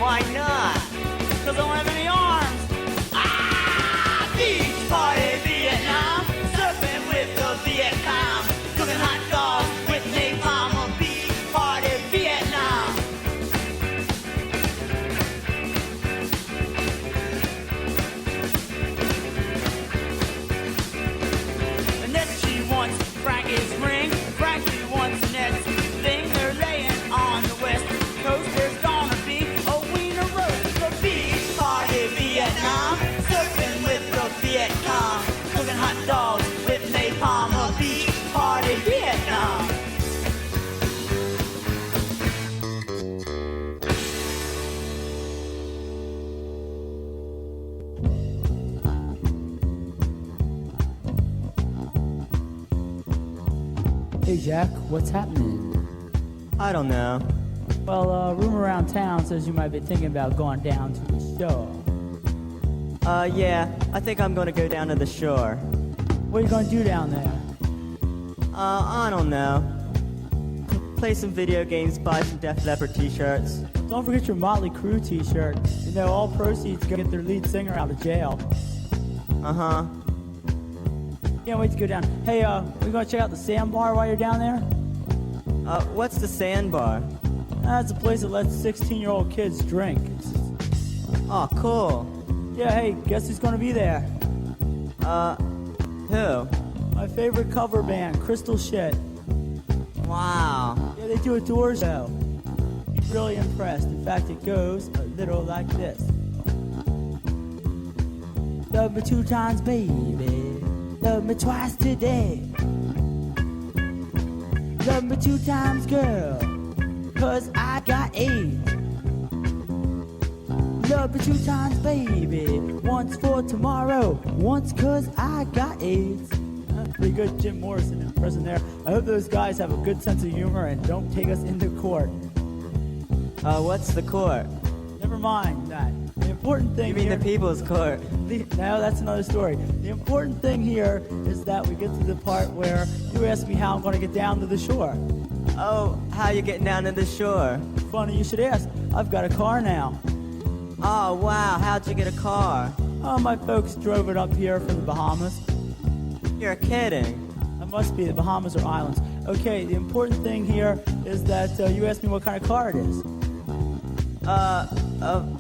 why not? Cause I don't have any arms. Ah, beach party Vietnam, surfing with the Viet Cong, cooking hot dogs with napalm on beach party Vietnam. Annette, she wants Frankie's ring. Frankie wants Annette's thing. They're laying on the west coast. There's gonna be a wiener roast. The beach party Vietnam, surfing with the Viet Cong, cooking hot dogs with napalm. A beach party Vietnam. Hey Jack, what's happening? I don't know. Well, rumor around town says you might be thinking about going down to the shore. Yeah, I think I'm gonna go down to the shore. What are you gonna do down there? I don't know. Play some video games, buy some Def Leppard t-shirts. Don't forget your Motley Crue t-shirt. You know, all proceeds go get their lead singer out of jail. Uh-huh. Can't wait to go down. Hey, we gonna check out the sandbar while you're down there? What's the sandbar? That's a place that lets 16-year-old kids drink. Oh, cool. Yeah, hey, guess who's gonna be there? Who? My favorite cover band, Crystal Shit. Wow. Yeah, they do a tour show. You'd be really impressed. In fact, it goes a little like this. Love me 2 times, baby. Love me twice today. Love me 2 times, girl, 'cause I got AIDS. Love me 2 times, baby. Once for tomorrow, once 'cause I got AIDS. Pretty good Jim Morrison impression there. I hope those guys have a good sense of humor and don't take us into court. What's the court? Never mind that. The important thing You mean here, the people's court? No, that's another story. The important thing here is that we get to the part where you ask me how I'm going to get down to the shore. Oh, how you getting down to the shore? Funny you should ask. I've got a car now. Oh, wow. How'd you get a car? Oh, my folks drove it up here from the Bahamas. You're kidding. That must be the Bahamas or islands. Okay, the important thing here is that you asked me what kind of car it is.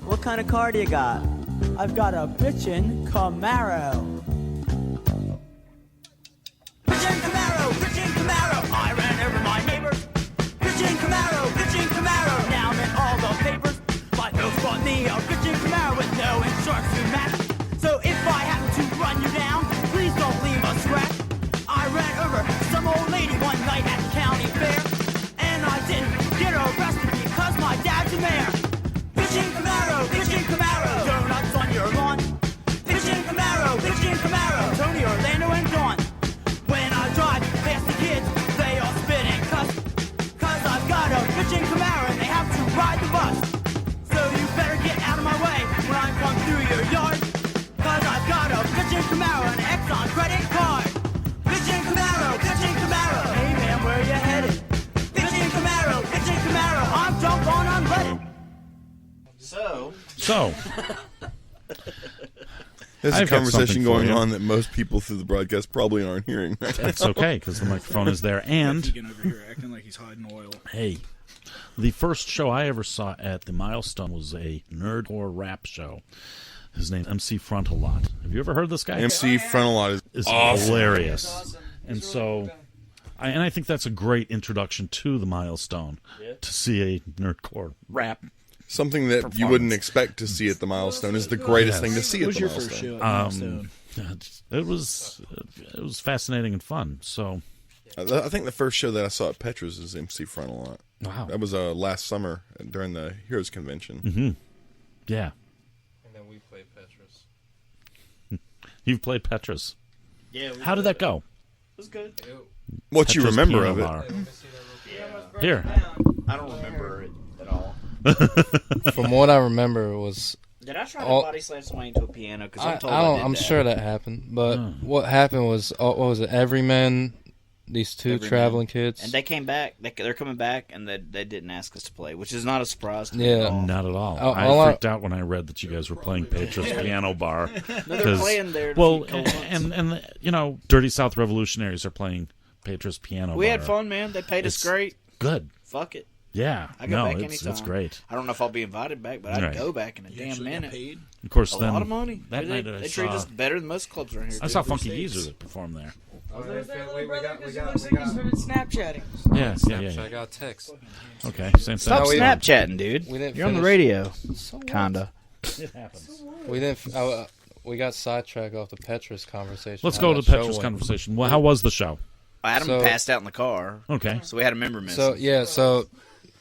What kind of car do you got? I've got a bitchin' Camaro. Bitchin' Camaro, bitchin' Camaro. I ran over my neighbors. Bitchin' Camaro, bitchin' Camaro. Now I'm in all the papers. My folks bought me a bitchin' Camaro with no insurance to match. So if I happen to run you down, please don't leave a scratch. I ran over some old lady one night at the county fair, and I didn't get arrested because my dad's a mayor. Bitchin' Camaro, bitchin' Camaro. Donuts on your lawn. Bitchin' Camaro, bitchin' Camaro. Tony, Orlando, and Dawn. When I drive past the kids, they all spit and cuss. 'Cause I've got a bitchin' Camaro and they have to ride the bus. So you better get out of my way when I come through your yard. 'Cause I've got a bitchin' Camaro and an Exxon credit card. Bitchin' Camaro, bitchin' Camaro. Hey man, where you headed? Bitchin' Camaro, bitchin' Camaro. I'm drunk on unleaded. So. There's a I've got conversation something for going you. on that most people through the broadcast probably aren't hearing. Right That's now. okay, because the microphone is there. And Vegan over here acting like he's hiding oil. hey, the first show I ever saw at the Milestone was a nerdcore rap show. His name's MC Frontalot. Have you ever heard this guy? MC Frontalot is awesome. Hilarious. Awesome. And so, I think that's a great introduction to the Milestone, to see a nerdcore rap. Something that you wouldn't expect to see at the Milestone is the greatest thing to see at the Milestone. What was your first show at the Milestone? It was fascinating and fun. So, I think the first show that I saw at Petra's is MC Frontalot. Wow. That was last summer during the Heroes Convention. Mm-hmm. Yeah. And then we played Petra's. You've played Petra's. Yeah. How did that go? It was good. What you Petra's remember Piano of it? Bar. Here. I don't remember it at all. From what I remember, it was. Did I try to body slam somebody into a piano? Because I'm told I did I'm that. sure that happened, but what happened was, what was it? Everyman these two every traveling night. kids. And they came back. They're coming back, and they didn't ask us to play, which is not a surprise to me Yeah. at all. Not at all. All I freaked out when I read that you guys were playing Patriots Piano Bar. No, they're playing there. Well, and you know, Dirty South Revolutionaries are playing Patriots Piano Bar. We had fun, man. They paid us great. Good. Fuck it. Yeah. I go back anytime. That's great. I don't know if I'll be invited back, but I'd Right. go back in a damn minute. Of course, a then lot of money. that they night I treat saw- us better than most clubs around here. I saw Funky Geezer that performed there. I was there, little brother, because he looks like he started Snapchatting. Yeah. I got a text. Okay, same Stop thing. Snapchatting, dude. We didn't You're on the finish- radio. So what? Kinda. It happens. We didn't. We got sidetracked off the Petrus conversation. Let's how go to that the show Petrus went. conversation. Well, how was the show? Adam passed out in the car. Okay. So we had a member missing. So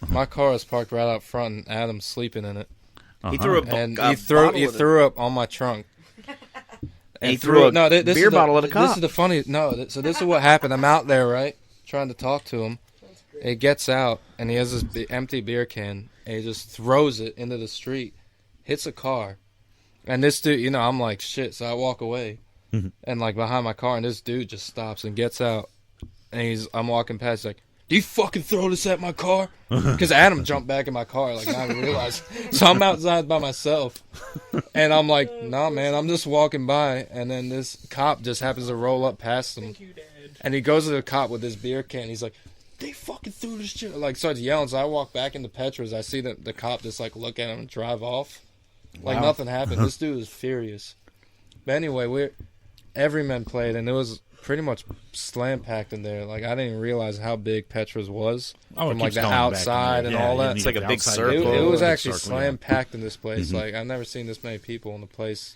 my car is parked right out front, and Adam's sleeping in it. He threw a and a he threw bottle of threw up on my trunk. And he threw a this beer is bottle at a cop. This is the funny. So this is what happened. I'm out there, right, trying to talk to him. It gets out, and he has this empty beer can, and he just throws it into the street, hits a car, and this dude, you know, I'm like shit. So I walk away, and like behind my car, and this dude just stops and gets out, and I'm walking past, he's like, "Do you fucking throw this at my car?" Because Adam jumped back in my car, like not even realized. So I'm outside by myself, and I'm like, "Nah, man, I'm just walking by." And then this cop just happens to roll up past him, and he goes to the cop with this beer can. He's like, "They fucking threw this shit!" Like starts yelling. So I walk back into Petra's. I see the cop just like look at him and drive off, like Wow. nothing happened. This dude is furious. But anyway, Everyman played, and it was pretty much slam packed in there. Like I didn't even realize how big Petra's was Oh, it from like keeps the going back in outside there. and Yeah, all yeah, that. you It's like get a the big outside circle. bit, It was big actually circle, yeah. slam packed in this place. Mhm. Like I've never seen this many people in the place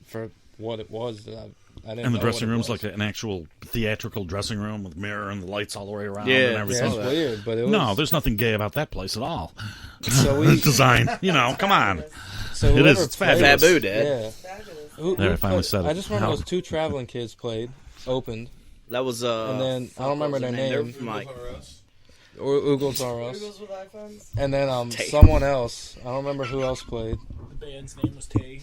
for what it was. That I didn't And the know dressing what it room's was. like an actual theatrical dressing room with mirror and the lights all the way around Yeah, and everything. Yeah, it's weird, but it was No, there's nothing gay about that place at all. So we Design, you know, come on. So It whoever is. It's played- fabulous. Taboo, Dad. Yeah. Who There, I finally played- said it. I just remember How- those two traveling kids played, opened, That was and then I don't remember their name. Mike. Oogles are us. Googles with iPhones. And then Tay. someone else. I don't remember who else played. The band's name was Tay.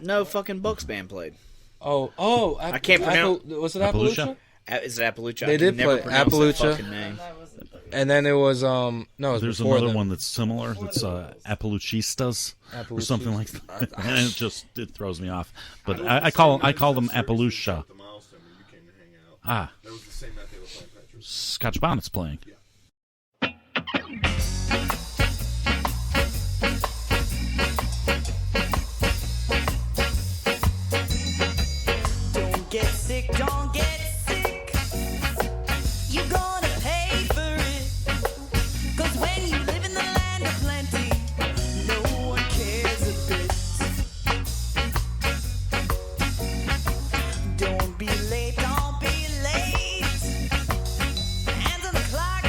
No, fucking Bucks band played. I can't pronounce- Was it Appaloosa? Appaloosa? Is it Appaloosa? They I did can never play pronounce that Appaloosa. fucking name. And then it was no, it was There's before another them. one that's similar. That's Appaloochitas or something like that. And it throws me off. But I call them Appaloosa. Ah, That was the same night they were playing Petrus. Scotch Bonnet's playing. Don't get sick, don't get sick. You're gonna pay for it. 'Cause when you live in the land of plenty, no one cares a bit. Don't be late, don't be late. Hands on the clock,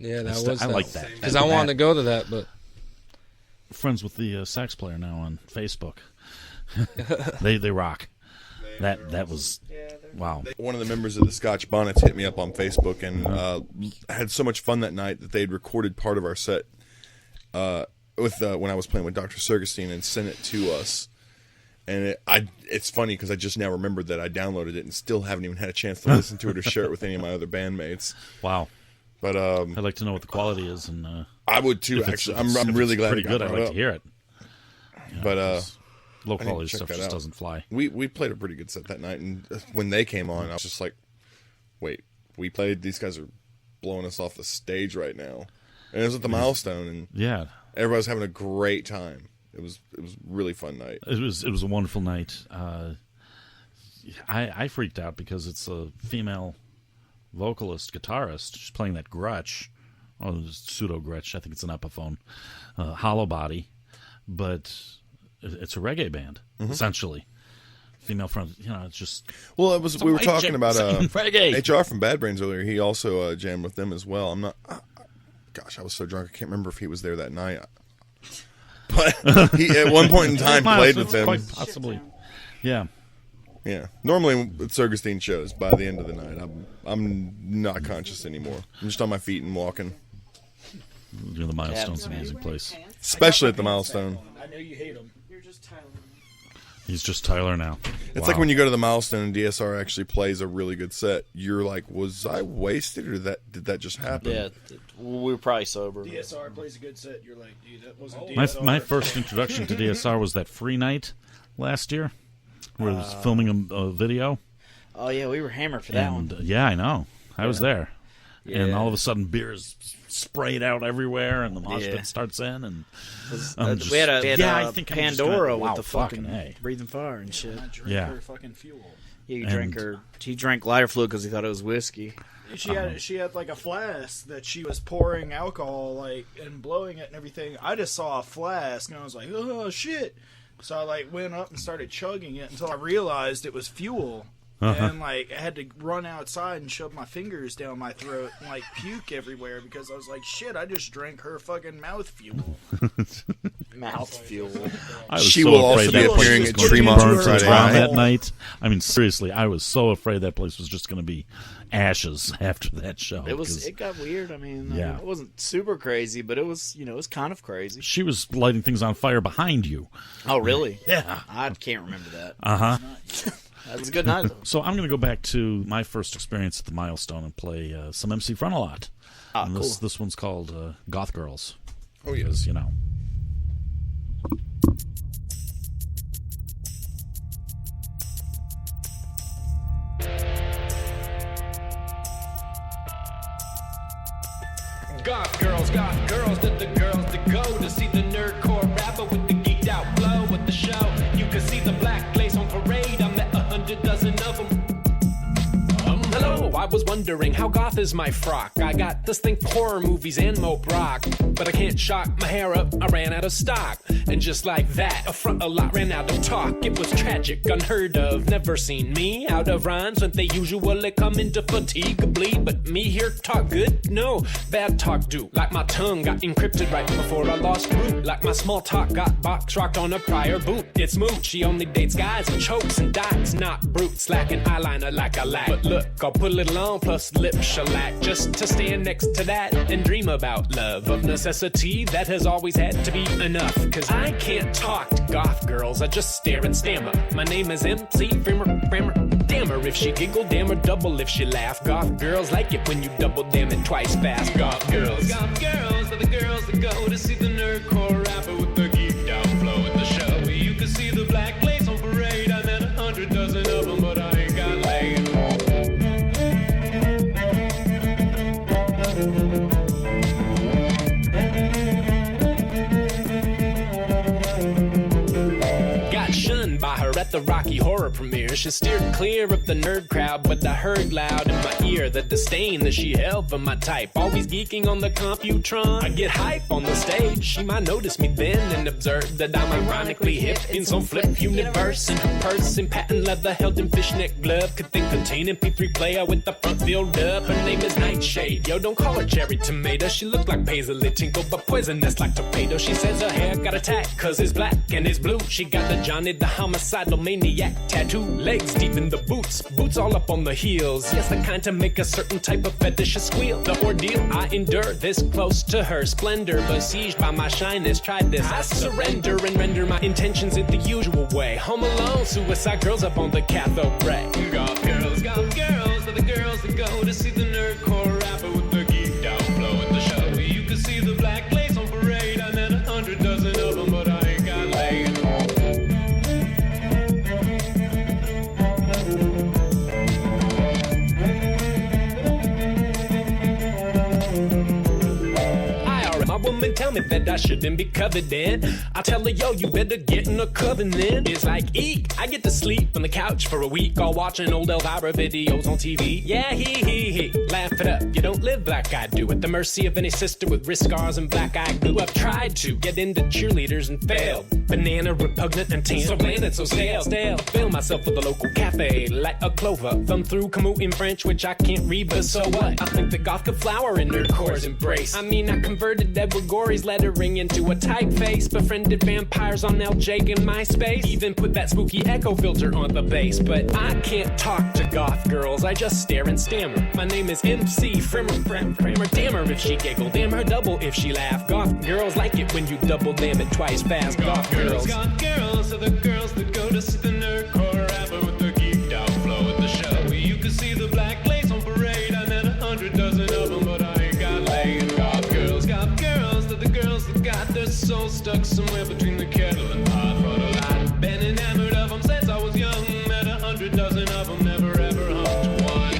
Yeah, that was. I like that because I wanted to go to that, but friends with the sax player now on Facebook. they rock. That was wow. One of the members of the Scotch Bonnets hit me up on Facebook and had so much fun that night that they had recorded part of our set with when I was playing with Dr. Cirkustein and sent it to us. And it's funny because I just now remembered that I downloaded it and still haven't even had a chance to listen to it or share it with any of my other bandmates. Wow. But I'd like to know what the quality is, and I would too. Actually, I'm really glad. Pretty good. I'd like to hear it. Yeah, but low quality stuff just doesn't fly. We played a pretty good set that night, and when they came on, I was just like, "Wait, we played. These guys are blowing us off the stage right now." And it was at the Milestone, and everybody was having a great time. It was a really fun night. It was a wonderful night. I freaked out because it's a female vocalist, guitarist. She's playing that Gretsch, pseudo Gretsch. I think it's an Epiphone, hollow body, but it's a reggae band essentially. Female front, it's just. Well, it was. We were talking about reggae. HR from Bad Brains earlier. He also jammed with them as well. I'm not. Gosh, I was so drunk I can't remember if he was there that night. But he at one point in time played with them. Quite possibly. Yeah. Yeah. Normally at Cirkustein shows, by the end of the night, I'm not conscious anymore. I'm just on my feet and walking. The Milestone's an amazing place. Especially at the Milestone. I know you hate him. You're just Tyler. He's just Tyler now. It's like when you go to the Milestone and DSR actually plays a really good set. You're like, was I wasted or did that just happen? Yeah, we were probably sober. DSR plays a good set. You're like, dude, that wasn't DSR. My first introduction to DSR was that free night last year where I was filming a video. Oh, yeah, we were hammered for that one. Yeah, I know. I was there. Yeah. And all of a sudden, beer is sprayed out everywhere, and the mosh pit starts in. And we had I think Pandora with the fucking breathing fire and shit. Her fucking fuel. Yeah, he drank lighter fluid because he thought it was whiskey. She had like a flask that she was pouring alcohol and blowing it and everything. I just saw a flask and I was like, oh shit! So I went up and started chugging it until I realized it was fuel. And I had to run outside and shove my fingers down my throat and puke everywhere because I was like, shit, I just drank her fucking mouth fuel. Mouth fuel. She will also be appearing at Tremont Friday that night. I mean, seriously, I was so afraid that place was just going to be ashes after that show. It got weird. I mean, it wasn't super crazy, but it was, it was kind of crazy. She was lighting things on fire behind you. Oh, really? Yeah. I can't remember that. That was a good night. So I'm going to go back to my first experience at the Milestone and play some MC Frontalot. Cool. This one's called Goth Girls. Oh, yeah. Because, Goth girls, did the girls that go to see the nerdcore rapper with the geeked out flow at the show. You can see the black glaze on parade. I met 100 dozen of them. Hello, I was wondering how goth is my frock. I got this thing for horror movies and mope rock, but I can't shock my hair up. I ran out of stock, and just like that, a front a lot ran out of talk. It was tragic, unheard of, never seen me out of rhymes when they usually come into fatigue, bleed. But me here talk good, no bad talk do. Like my tongue got encrypted right before I lost root. Like my small talk got box rocked on a prior boot. It's moot, she only dates guys and chokes and dots, not brutes. Lacking eyeliner like I lack. But look, I'll put a little on plus lip shellac just to stand next to that and dream about love. Of necessity, that has always had to be enough. Cause I can't talk to goth girls, I just stare and stammer. My name is MC Frammer. Damn her if she giggle, damn her double if she laugh. Goth girls like it when you double damn it twice fast. Goth girls are the girls that go to see the nerdcore rapper with the geeked out flow at the show. You can see the black lace on parade. I met 100 dozen of them, but I ain't got laid. the Rocky Horror premiere. She steered clear of the nerd crowd, but I heard loud in my ear the disdain that she held for my type. Always geeking on the Computron. I get hype on the stage. She might notice me then and observe that I'm ironically hip in some flip universe. In her purse in patent leather held in fishnet glove could think contain MP3 player with the front filled up. Her name is Nightshade. Yo, don't call her cherry tomato. She look like Paisley Tinkle, but poisonous like torpedo. She says her hair got attacked cause it's black and it's blue. She got the Johnny the homicidal maniac tattoo. Legs deep in the boots, boots all up on the heels. Yes, the kind to make a certain type of fetish squeal. The ordeal I endure this close to her splendor, besieged by my shyness, tried this. I surrender and render my intentions in the usual way. Home alone, suicide girls up on the cathode ray. Goth girls, are the girls that go to see the nerdcore rapper with the geeked out flow at the show. You can see the black lace on parade. I met 100 dozen of them, but I ain't got laid. My woman tell me that I shouldn't be covered in. I tell her, yo, you better get in a covenant. It's like, eek, I get to sleep on the couch for a week, all watching old Elvira videos on TV. Yeah, he, laugh it up. You don't live like I do, at the mercy of any sister with wrist scars and black eye glue. I've tried to get into cheerleaders and failed. Banana repugnant and tan, so bland and so stale. Fill myself with a local cafe, like a clover. Thumb through Camus in French, which I can't read, but so what? I think the goth could flower in nerdcore's embrace. I mean, I converted Edward Gorey's lettering into a typeface. Befriended vampires on LJ and MySpace. Even put that spooky echo filter on the bass. But I can't talk to goth girls, I just stare and stammer. My name is MC Frimmer. Damn her if she giggle, damn her double if she laugh. Goth girls like it when you double damn it twice fast. Goth girls are the girls that go to see the nerdcore rapper with the geeked out flow at the show. You can see the black lace on parade. I met 100 dozen of them, but I ain't got laid. Goth girls are the girls that got their soul stuck somewhere between the kettle and pot. But I've been enamored of them since I was young. Met 100 dozen of them, never ever humped one.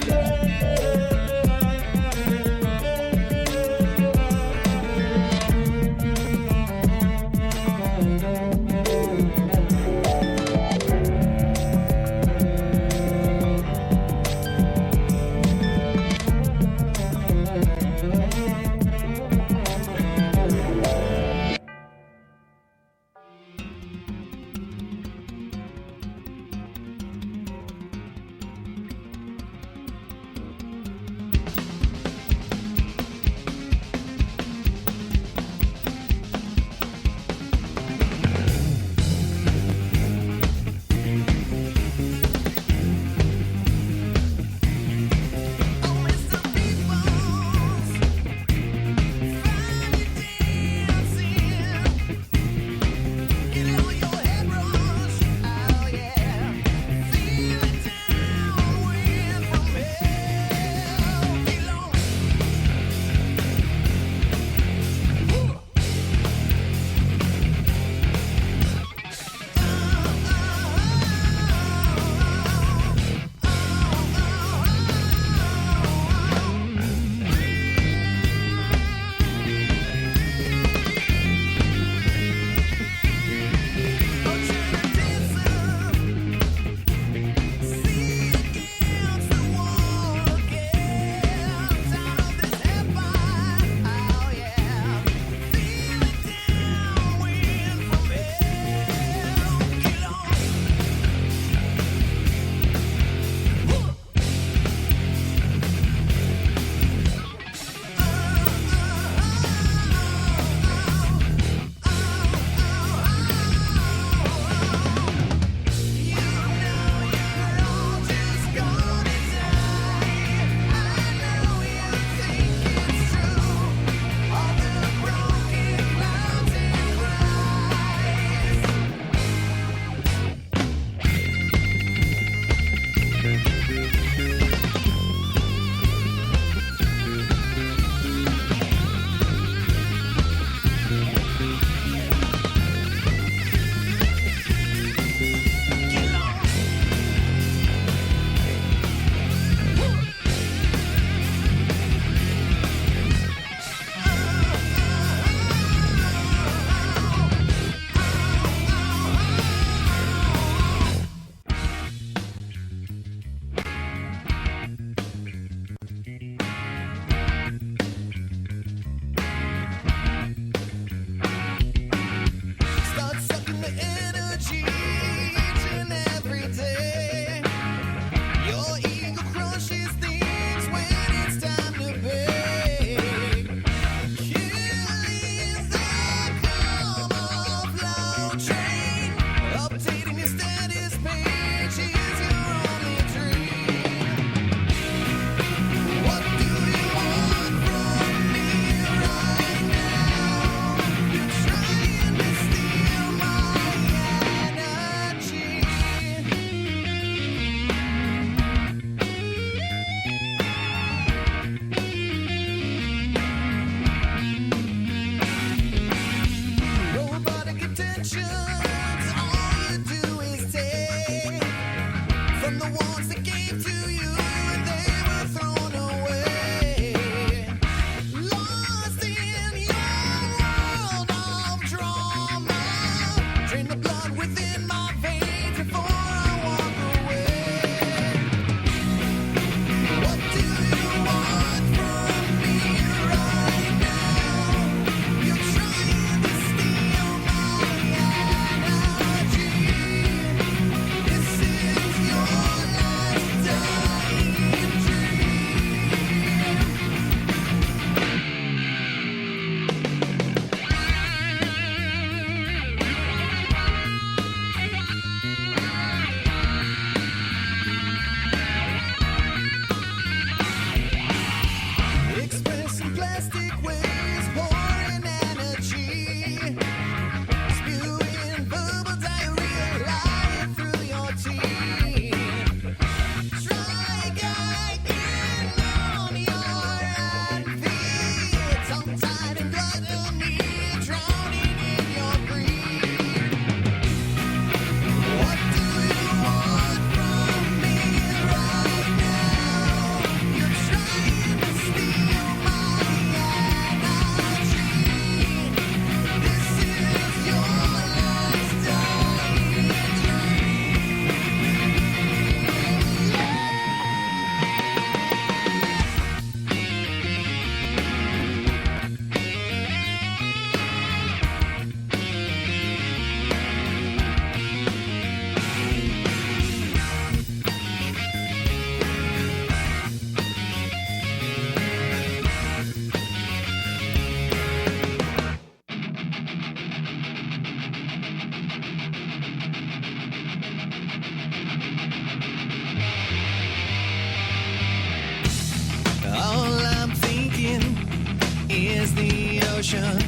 is the ocean.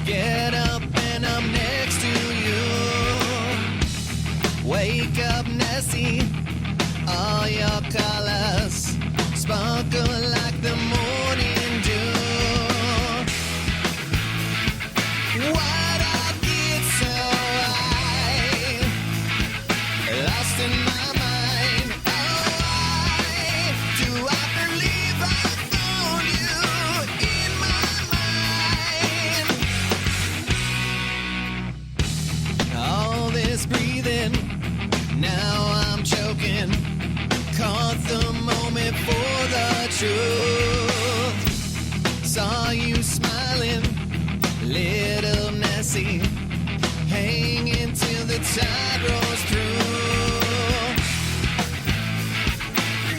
Get up and I'm next to you. Wake up, Nessie. All your colors sparkle like the morning dew. Why'd I get so high? Lost in my mind. Oh, why do I believe I found you in my mind? All this breathing, now I'm choking. Caught the moment for the truth. Saw you smiling, little Nessie, hanging till the tide rolls through.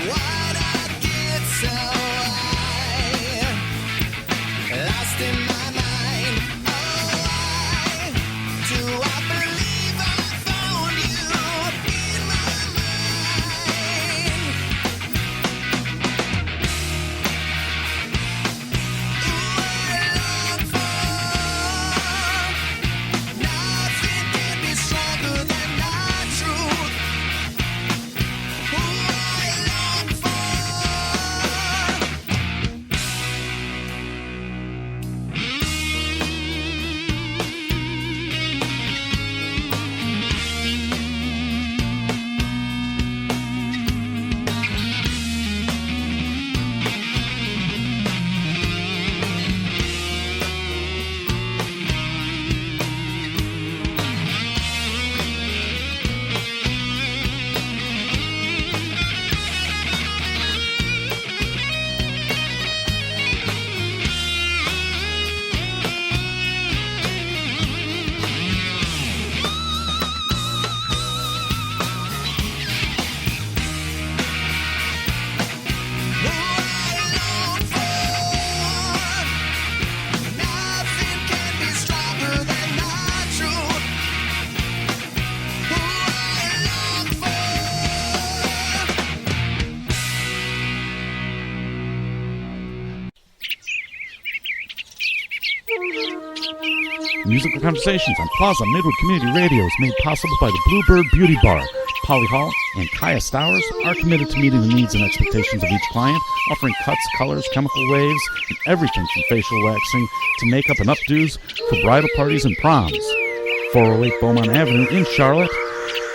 Why'd I get so high? Lost in my mind. Oh, why do I believe I found you in my mind? Ooh, I long for nothing can be stronger than our truth. Ooh, I long for. Nothing can be stronger than our truth. Ooh, I long Musical Conversations on Plaza Midwood Community Radio is made possible by the Bluebird Beauty Bar. Polly Hall and Kaya Stowers are committed to meeting the needs and expectations of each client, offering cuts, colors, chemical waves, and everything from facial waxing to makeup and updos for bridal parties and proms. 408 Beaumont Avenue in Charlotte,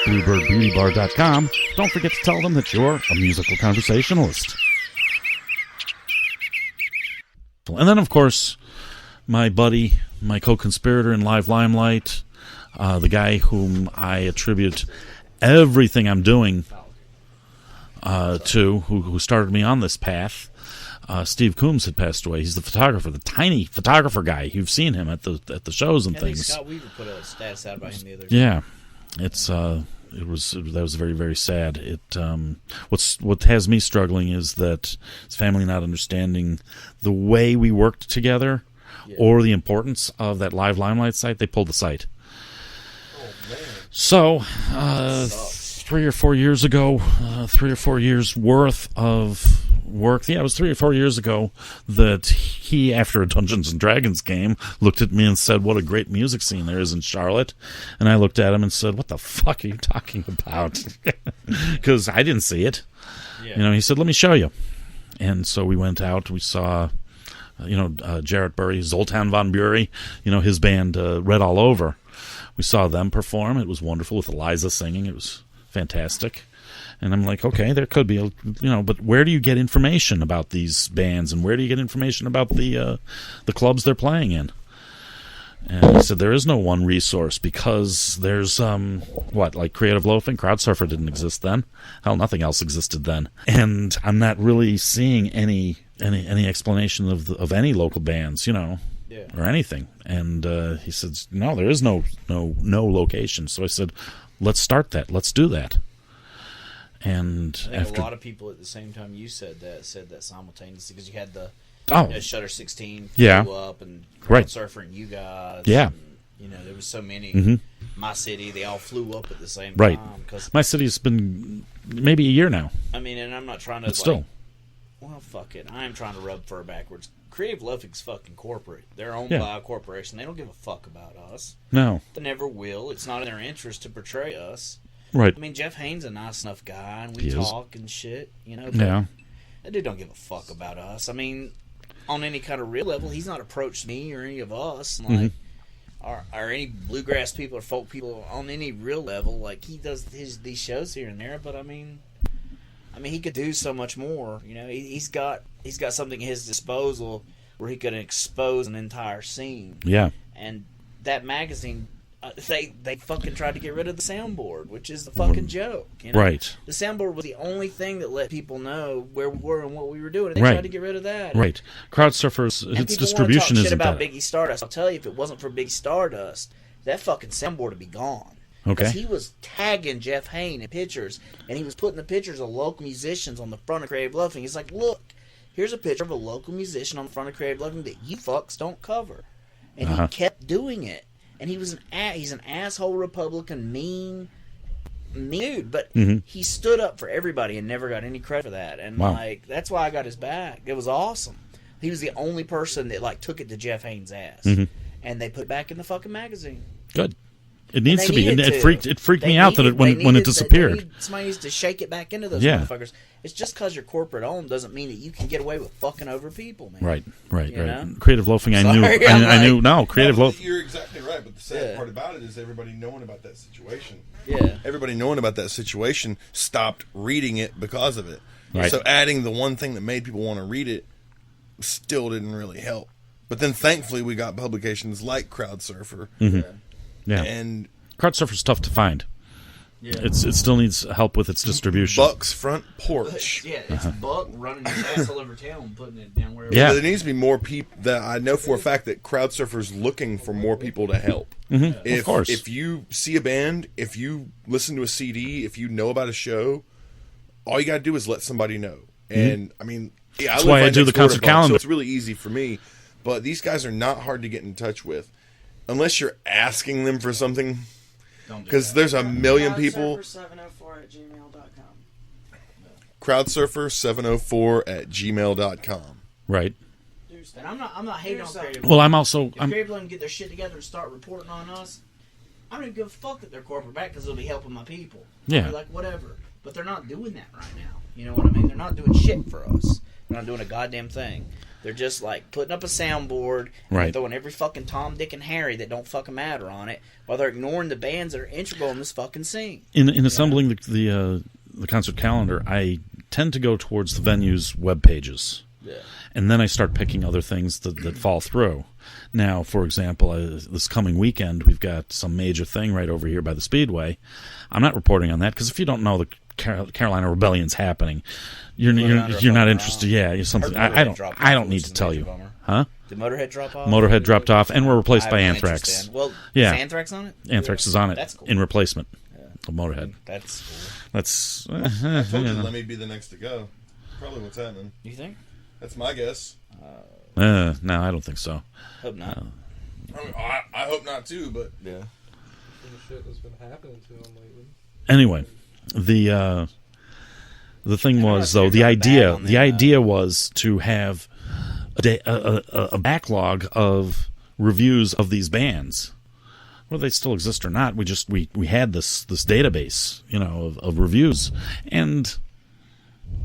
BluebirdBeautyBar.com. Don't forget to tell them that you're a musical conversationalist. And then, of course, my buddy, my co-conspirator in Live Limelight, the guy whom I attribute everything I'm doing to, who started me on this path. Steve Coombs had passed away. He's the photographer, the tiny photographer guy. You've seen him at the shows and things. Scott Weaver put a stats out about him the other day. Yeah, that was very, very sad. What has me struggling is that his family not understanding the way we worked together, or the importance of that Live Limelight site. They pulled the site. So, 3 or 4 years ago, 3 or 4 years worth of work. Yeah, it was 3 or 4 years ago that he, after a Dungeons and Dragons game, looked at me and said, "What a great music scene there is in Charlotte." And I looked at him and said, "What the fuck are you talking about?" Because I didn't see it. Yeah. He said, "Let me show you." And so we went out. We saw, Jarrett Burry, Zoltan von Bury, his band, Red All Over. We saw them perform. It was wonderful with Eliza singing. It was fantastic. And I'm like, okay, there could be, but where do you get information about these bands, and where do you get information about the clubs they're playing in? And he said there is no one resource, because there's like Creative Loafing, Crowdsurfer didn't exist then. Hell, nothing else existed then. And I'm not really seeing any explanation of any local bands, or anything. And he said, no, there is no location. So I said, let's start that. Let's do that. And a lot of people at the same time you said that simultaneously, because you had the Shutter 16 flew up, and Surfer and you guys. Yeah. And, there was so many. Mm-hmm. My city, they all flew up at the same right. time. Cause, my city's been maybe a year now. I mean, and I'm not trying to still. Well, fuck it. I am trying to rub fur backwards. Creative Loafing's fucking corporate. They're owned Yeah. by a corporation. They don't give a fuck about us. No. They never will. It's not in their interest to portray us. Right. I mean, Jeff Haynes a nice enough guy, and we He is. talk and shit. You know. Yeah. That dude don't give a fuck about us. I mean, on any kind of real level, he's not approached me or any of us. Like, or any bluegrass people or folk people on any real level. Like, he does these shows here and there, but I mean, he could do so much more. You know, he's got something at his disposal where he could expose an entire scene. Yeah. And that magazine, they fucking tried to get rid of the soundboard, which is the fucking joke. You know? Right. The soundboard was the only thing that let people know where we were and what we were doing. And they Right. tried to get rid of that. Right. Crowd Surfers, And its people distribution want to talk shit isn't about that. Biggie Stardust. I'll tell you, if it wasn't for Biggie Stardust, that fucking soundboard would be gone. Okay. Because he was tagging Jeff Hayne in pictures, and he was putting the pictures of local musicians on the front of Creative Loafing. He's like, look, here's a picture of a local musician on the front of Creative Loafing that you fucks don't cover. And he kept doing it. And he's an asshole Republican, mean dude. But he stood up for everybody and never got any credit for that. And Wow. like, that's why I got his back. It was awesome. He was the only person that like took it to Jeff Haynes' ass. And they put it back in the fucking magazine. Good. It needs And to they be. And needed it freaked me out that when it disappeared. Somebody needs to shake it back into those Yeah. motherfuckers. It's just because you're corporate owned doesn't mean that you can get away with fucking over people, man. Right. You know? Creative Loafing, I knew. Sorry, I knew. No, Creative No, Loafing. You're exactly right, but the sad part about it is everybody knowing about that situation. Yeah. Everybody knowing about that situation stopped reading it because of it. Right. So adding the one thing that made people want to read it still didn't really help. But then thankfully we got publications like Crowd Surfer. Yeah. And Crowd Surfer's tough to find. Yeah. It still needs help with its distribution. Buck's front porch. Yeah, it's Buck running his ass all over town and putting it down wherever. Yeah. There needs to be more people. That I know for a fact that Crowd Surfer's looking for more people to help. Of course. If you see a band, if you listen to a CD, if you know about a show, all you got to do is let somebody know. And I mean, yeah, That's I live why I right do next the door to concert Buck, calendar. so it's really easy for me. But these guys are not hard to get in touch with, unless you're asking them for something. Because there's a million people. Crowdsurfer704@gmail.com. Right. And I'm not hating on Creative. Well, I'm also. If Creative Loafing get their shit together and start reporting on us, I don't even give a fuck that they're corporate back because it'll be helping my people. Yeah. I'll be like, whatever. But they're not doing that right now. You know what I mean? They're not doing shit for us. They're not doing a goddamn thing. They're just like putting up a soundboard and Right. throwing every fucking Tom, Dick, and Harry that don't fucking matter on it, while they're ignoring the bands that are integral in this fucking scene. In assembling the concert calendar, I tend to go towards the venue's web pages. Yeah. And then I start picking other things that fall through. Now, for example, this coming weekend, we've got some major thing right over here by the Speedway. I'm not reporting on that because if you don't know the Carolina Rebellion's happening, you're not interested. Yeah, you're something. I don't need to tell you, huh? Did Motorhead drop off? Motorhead dropped off, and we're replaced I by have no Anthrax. interest in. Well, yeah, is Anthrax on it? Anthrax is on it. That's cool. In replacement of Motorhead. That's cool. That's. I told you, let me be the next to go. Probably what's happening. You think? That's my guess. No, I don't think so. Hope not. I mean, I hope not too, but yeah. The shit that's been happening to him lately. Anyway, the thing was though the idea was to have a backlog of reviews of these bands, whether they still exist or not. We had this database, of reviews, and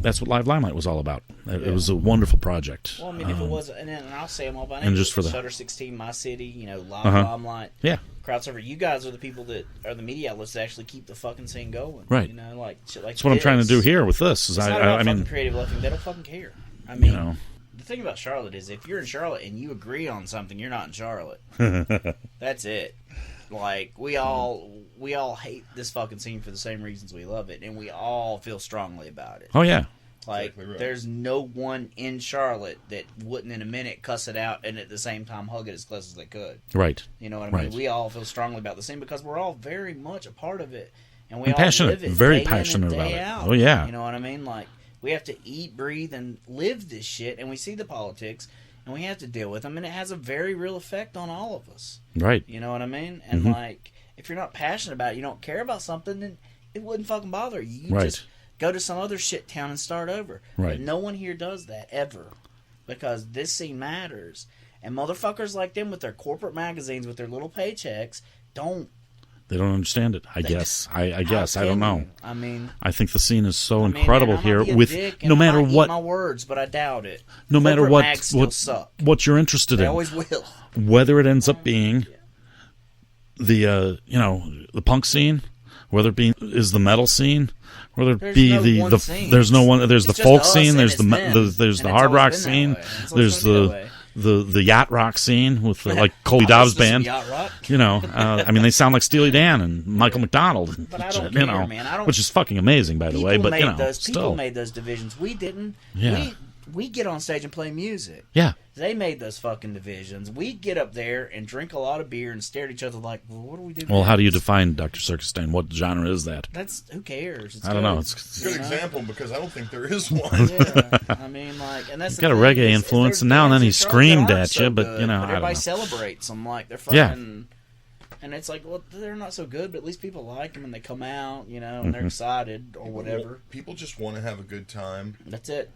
that's what Live Limelight was all about. It was a wonderful project. Well, I mean, if it was, and I'll say them all by name. And just for the Shutter 16, My City, Live Limelight, yeah, Crowdsurfer. You guys are the people that are the media outlets that actually keep the fucking scene going. Right. Like shit like that's what I'm trying to do here with this. It's not about fucking Creative Loafing. They don't fucking care. I mean, the thing about Charlotte is if you're in Charlotte and you agree on something, you're not in Charlotte. That's it. Like we all hate this fucking scene for the same reasons we love it, and we all feel strongly about it. Oh yeah. Like Exactly right. there's no one in Charlotte that wouldn't in a minute cuss it out and at the same time hug it as close as they could. Right. You know what I Right. mean? We all feel strongly about the scene because we're all very much a part of it, and we I'm all passionate, live it very day in passionate and day about it. out. Oh, yeah. You know what I mean? Like we have to eat, breathe, and live this shit, and we see the politics, and we have to deal with them, and it has a very real effect on all of us. Right. You know what I mean? And like, if you're not passionate about it, you don't care about something, then it wouldn't fucking bother you. You Right. just go to some other shit town and start over. Right. But no one here does that ever. because this scene matters. And motherfuckers like them with their corporate magazines with their little paychecks don't. They don't understand it. I guess. I guess. I don't know. I mean, I think the scene is so incredible here. With no matter what, my words, but I doubt it. No matter what, suck. What you're interested They in, always will. Whether it ends up being the the punk scene, whether it be is the metal scene, whether it There's be no the one the scene. there's no one. There's It's the just folk us scene. and There's it's the them. there's And the it's hard always rock been that scene. way. It's always There's gonna be that way. the yacht rock scene with like Coley Dobbs band. Yacht rock. I mean, they sound like Steely Dan and Michael McDonald. But I don't care, man. I don't- which is fucking amazing, by the way. But People still, made those divisions. We didn't. Yeah. We get on stage and play music. Yeah. They made those fucking divisions. We get up there and drink a lot of beer and stare at each other like, well, what do we do? Well, next? how do you define Dr. Cirkustein? What genre is that? That's who cares? It's I don't good. know. It's a good example because I don't think there is one. Yeah, I mean, like, and that's He's got a reggae influence, and now and then he screamed at you, but I don't everybody know. celebrates them like they're fucking. And it's like, well, they're not so good, but at least people like them and they come out, and they're excited or whatever. People just want to have a good time. That's it.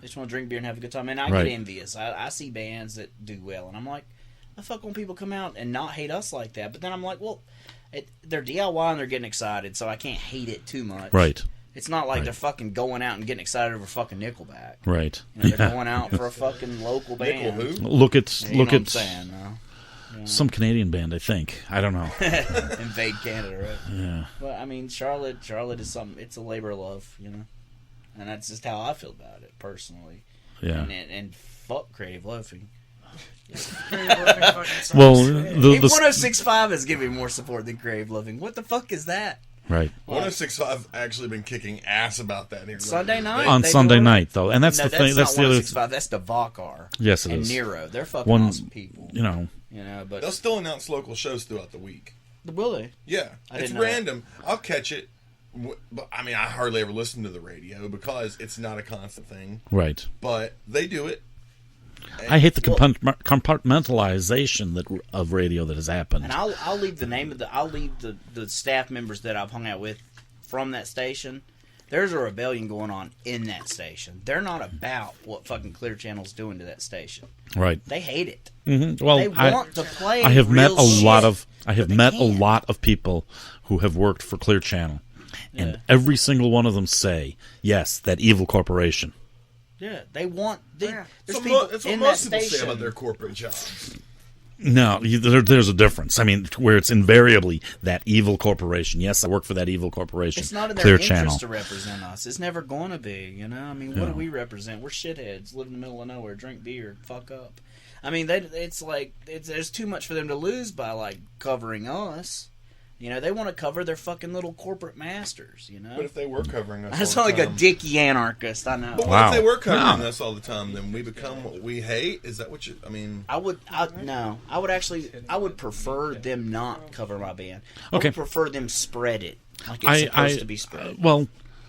They just want to drink beer and have a good time. And I Right. get envious. I see bands that do well, and I'm like, the fuck when people come out and not hate us like that? But then I'm like, well, they're DIY and they're getting excited, so I can't hate it too much. Right. It's not like they're fucking going out and getting excited over fucking Nickelback. Right. They're going out for a fucking local band. Look at You know what I'm at saying, no? some Canadian band. I think. I don't know. Invade Canada, right? Yeah. But I mean, Charlotte is something. It's a labor of love, and that's just how I feel about it personally. Yeah. And fuck creative loafing. Well, If 1065 is giving more support than creative loafing, what the fuck is that? Right. 1065 actually been kicking ass about that here. Sunday night on Sunday night though, and that's No, the thing. That's the not other. 165. That's the Vokar. Yes, it and is. Nero. They're fucking awesome people. But they'll still announce local shows throughout the week. Will they? Yeah, I it's didn't know random. I'll catch it. But I mean, I hardly ever listen to the radio because it's not a constant thing. Right. But they do it. I hate the compartmentalization of radio that has happened. And I'll leave the name of the staff members that I've hung out with from that station. There's a rebellion going on in that station. They're not about what fucking Clear Channel's doing to that station. Right. They hate it. Mm-hmm. Well, they want to play. I have met real a shit, lot of. I but have they met can't. a lot of people who have worked for Clear Channel, and every single one of them say, "Yes, that evil corporation." Yeah, they want. There's That's people what in most that people station. say about their corporate jobs. No, there's a difference. I mean, where it's invariably that evil corporation. Yes, I work for that evil corporation. It's not in their Clear interest Channel. to represent us. It's never going to be. I mean, what do we represent? We're shitheads, live in the middle of nowhere, drink beer, fuck up. I mean, it's like there's too much for them to lose by like covering us. They want to cover their fucking little corporate masters. But if they were covering us, I sound like a dicky anarchist. I know. But what if they were covering us all the time? Then we become what we hate. Is that what you? I mean, I would prefer them not cover my band. I Okay. would prefer them spread it like it's supposed to be spread. Well,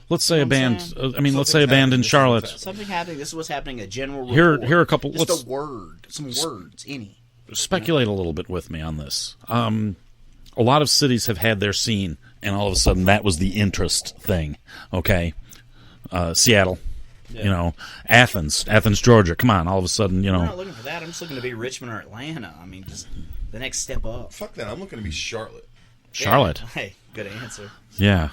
let's say a band. Let's say a band in Charlotte. Something happening. This is what's happening. A general Here report. are a couple. Just Let's a word. Some words. Any. speculate a little bit with me on this. A lot of cities have had their scene, and all of a sudden that was the interest thing. Okay, Seattle, Athens, Georgia. Come on, all of a sudden, I'm not looking for that. I'm just looking to be Richmond or Atlanta. I mean, just the next step up. Fuck that. I'm looking to be Charlotte. Charlotte. Yeah. Hey, good answer. Yeah,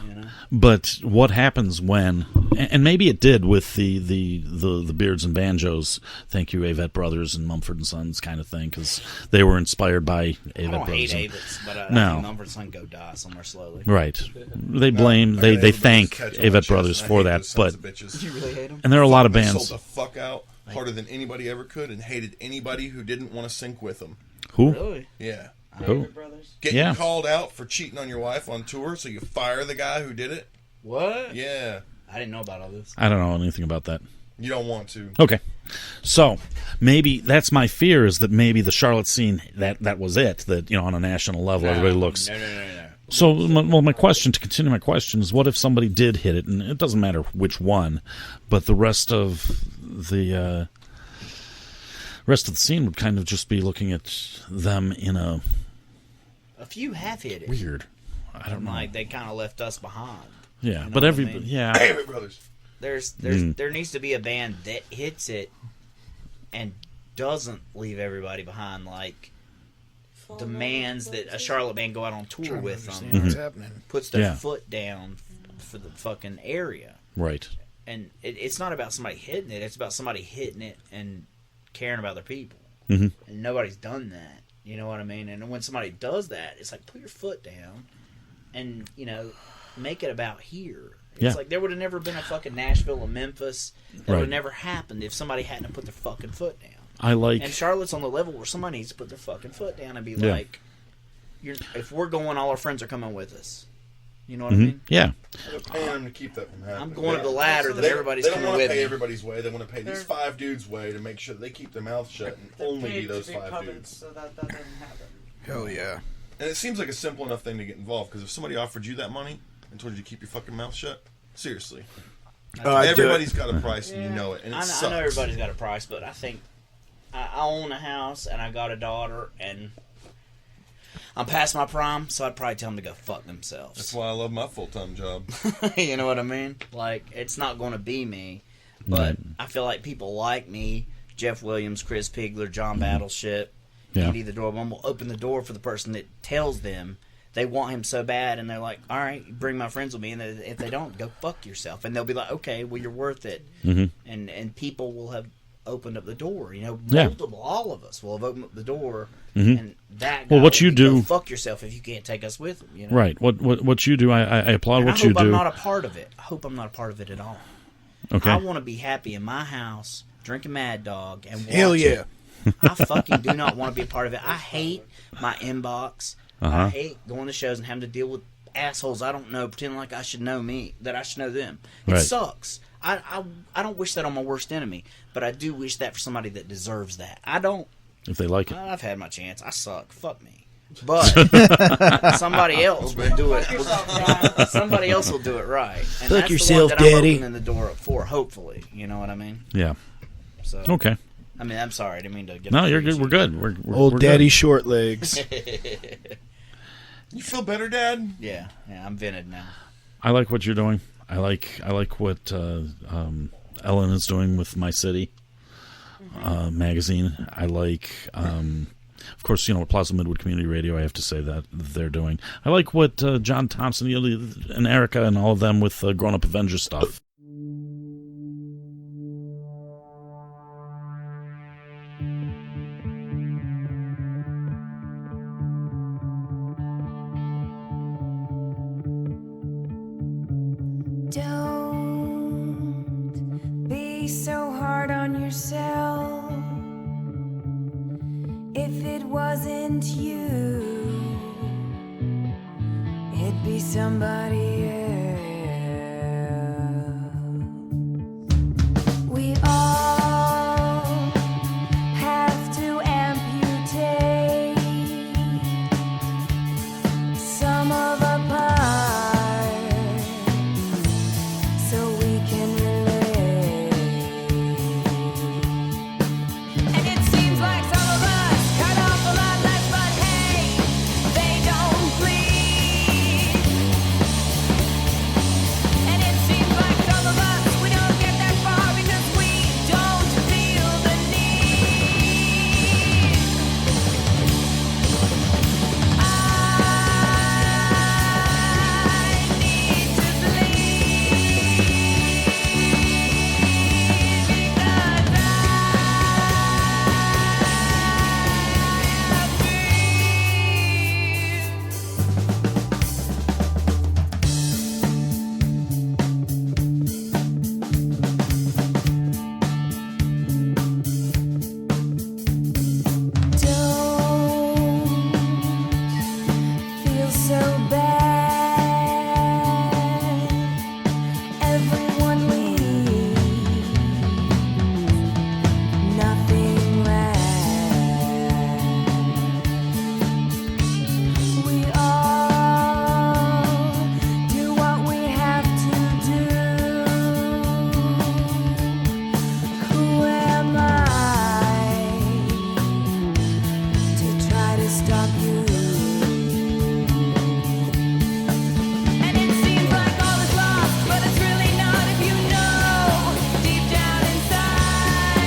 but what happens when? And maybe it did with the Beards and Banjos. Thank you, Avett Brothers and Mumford and Sons kind of thing, because they were inspired by Avett I don't Brothers. hate Avets, but I no, think Mumford & Sons go die somewhere slowly. right? They blame they thank Avett Brothers for that, but You really hate them? and there are a lot of They bands. sold the fuck out harder than anybody ever could, and hated anybody who didn't want to sync with them. Who? Really? Yeah. Who? Getting Yeah. called out for cheating on your wife on tour, so you fire the guy who did it. What? Yeah. I didn't know about all this. I don't know anything about that. You don't want to. Okay, so maybe that's my fear, is that maybe the Charlotte scene that was it, that on a national level everybody looks. No. So, my question, to continue my question, is what if somebody did hit it, and it doesn't matter which one, but the rest of the scene would kind of just be looking at them in a few have hit it. Weird. I don't know. Like they kind of left us behind. Yeah, You know but what I mean? yeah. Damn it, brothers. There needs to be a band that hits it and doesn't leave everybody behind, like demands that a Charlotte band go out on tour with them. What's happening. Puts their foot down for the fucking area. Right. And it's not about somebody hitting it. It's about somebody hitting it and caring about their people. Mhm. And nobody's done that. You know what I mean? And when somebody does that, it's like, put your foot down and, you know, make it about here. It's like there would have never been a fucking Nashville or Memphis. That would have never happened if somebody hadn't put their fucking foot down. And Charlotte's on the level where somebody needs to put their fucking foot down and be like, if we're going, all our friends are coming with us. You know what I mean? Yeah. They're paying them to keep that from happening. I'm going up the ladder that everybody's coming with me. They don't want to pay everybody's way. They want to pay these 5 dudes' way to make sure that they keep their mouth shut and only be those 5 dudes. So that doesn't happen. Hell yeah. And it seems like a simple enough thing to get involved, because if somebody offered you that money and told you to keep your fucking mouth shut, seriously. Everybody's got a price and you know it. And it sucks. I know everybody's got a price, but I think I own a house and I got a daughter and I'm past my prime, so I'd probably tell them to go fuck themselves. That's why I love my full-time job. You know what I mean? Like, it's not going to be me, but I feel like people like me, Jeff Williams, Chris Pigler, John Battleship, Andy the Doorbell will open the door for the person that tells them they want him so bad, and they're like, all right, bring my friends with me, and if they don't, go fuck yourself. And they'll be like, okay, well, you're worth it. And people will have opened up the door, you know, multiple, all of us will have opened up the door, and that guy what you do, go fuck yourself if you can't take us with him, you know? Right. What you do, I applaud what you do. I hope I'm not a part of it. I hope I'm not a part of it at all. Okay. I want to be happy in my house, drinking Mad Dog, and watching. Hell yeah. I fucking do not want to be a part of it. I hate my inbox. I hate going to shows and having to deal with assholes I don't know, pretending like I should know me, that I should know them. It sucks. I don't wish that on my worst enemy, but I do wish that for somebody that deserves that. I don't. If they like it. I've had my chance. I suck. Fuck me. But somebody else will do it. Somebody else will do it right. And Fuck that's yourself, the one that Daddy. I'm opening the door up for, hopefully. You know what I mean? Yeah. So okay. I mean, I'm sorry. I didn't mean to get. No, you're good. We're good. We're Old Daddy good. Short Legs. You feel better, Dad? Yeah, I'm vented now. I like what you're doing. I like what Ellen is doing with My City magazine. I like, of course, you know, Plaza Midwood Community Radio. I have to say that they're doing. I like what John Thompson and Erica and all of them with Grown Up Avengers stuff. Don't be so hard on yourself. If it wasn't you, it'd be somebody else. We all have to amputate some of our parts so we can relate. And it seems like some of us cut off a lot less, but hey, they don't bleed. And it seems like some of us, we don't get that far because we don't feel the need. I need to don't feel so bad. Everyone leaves, nothing lasts. We all do what we have to do. Who am I to try to stop you? And it seems like all is lost, but it's really not if you know deep down inside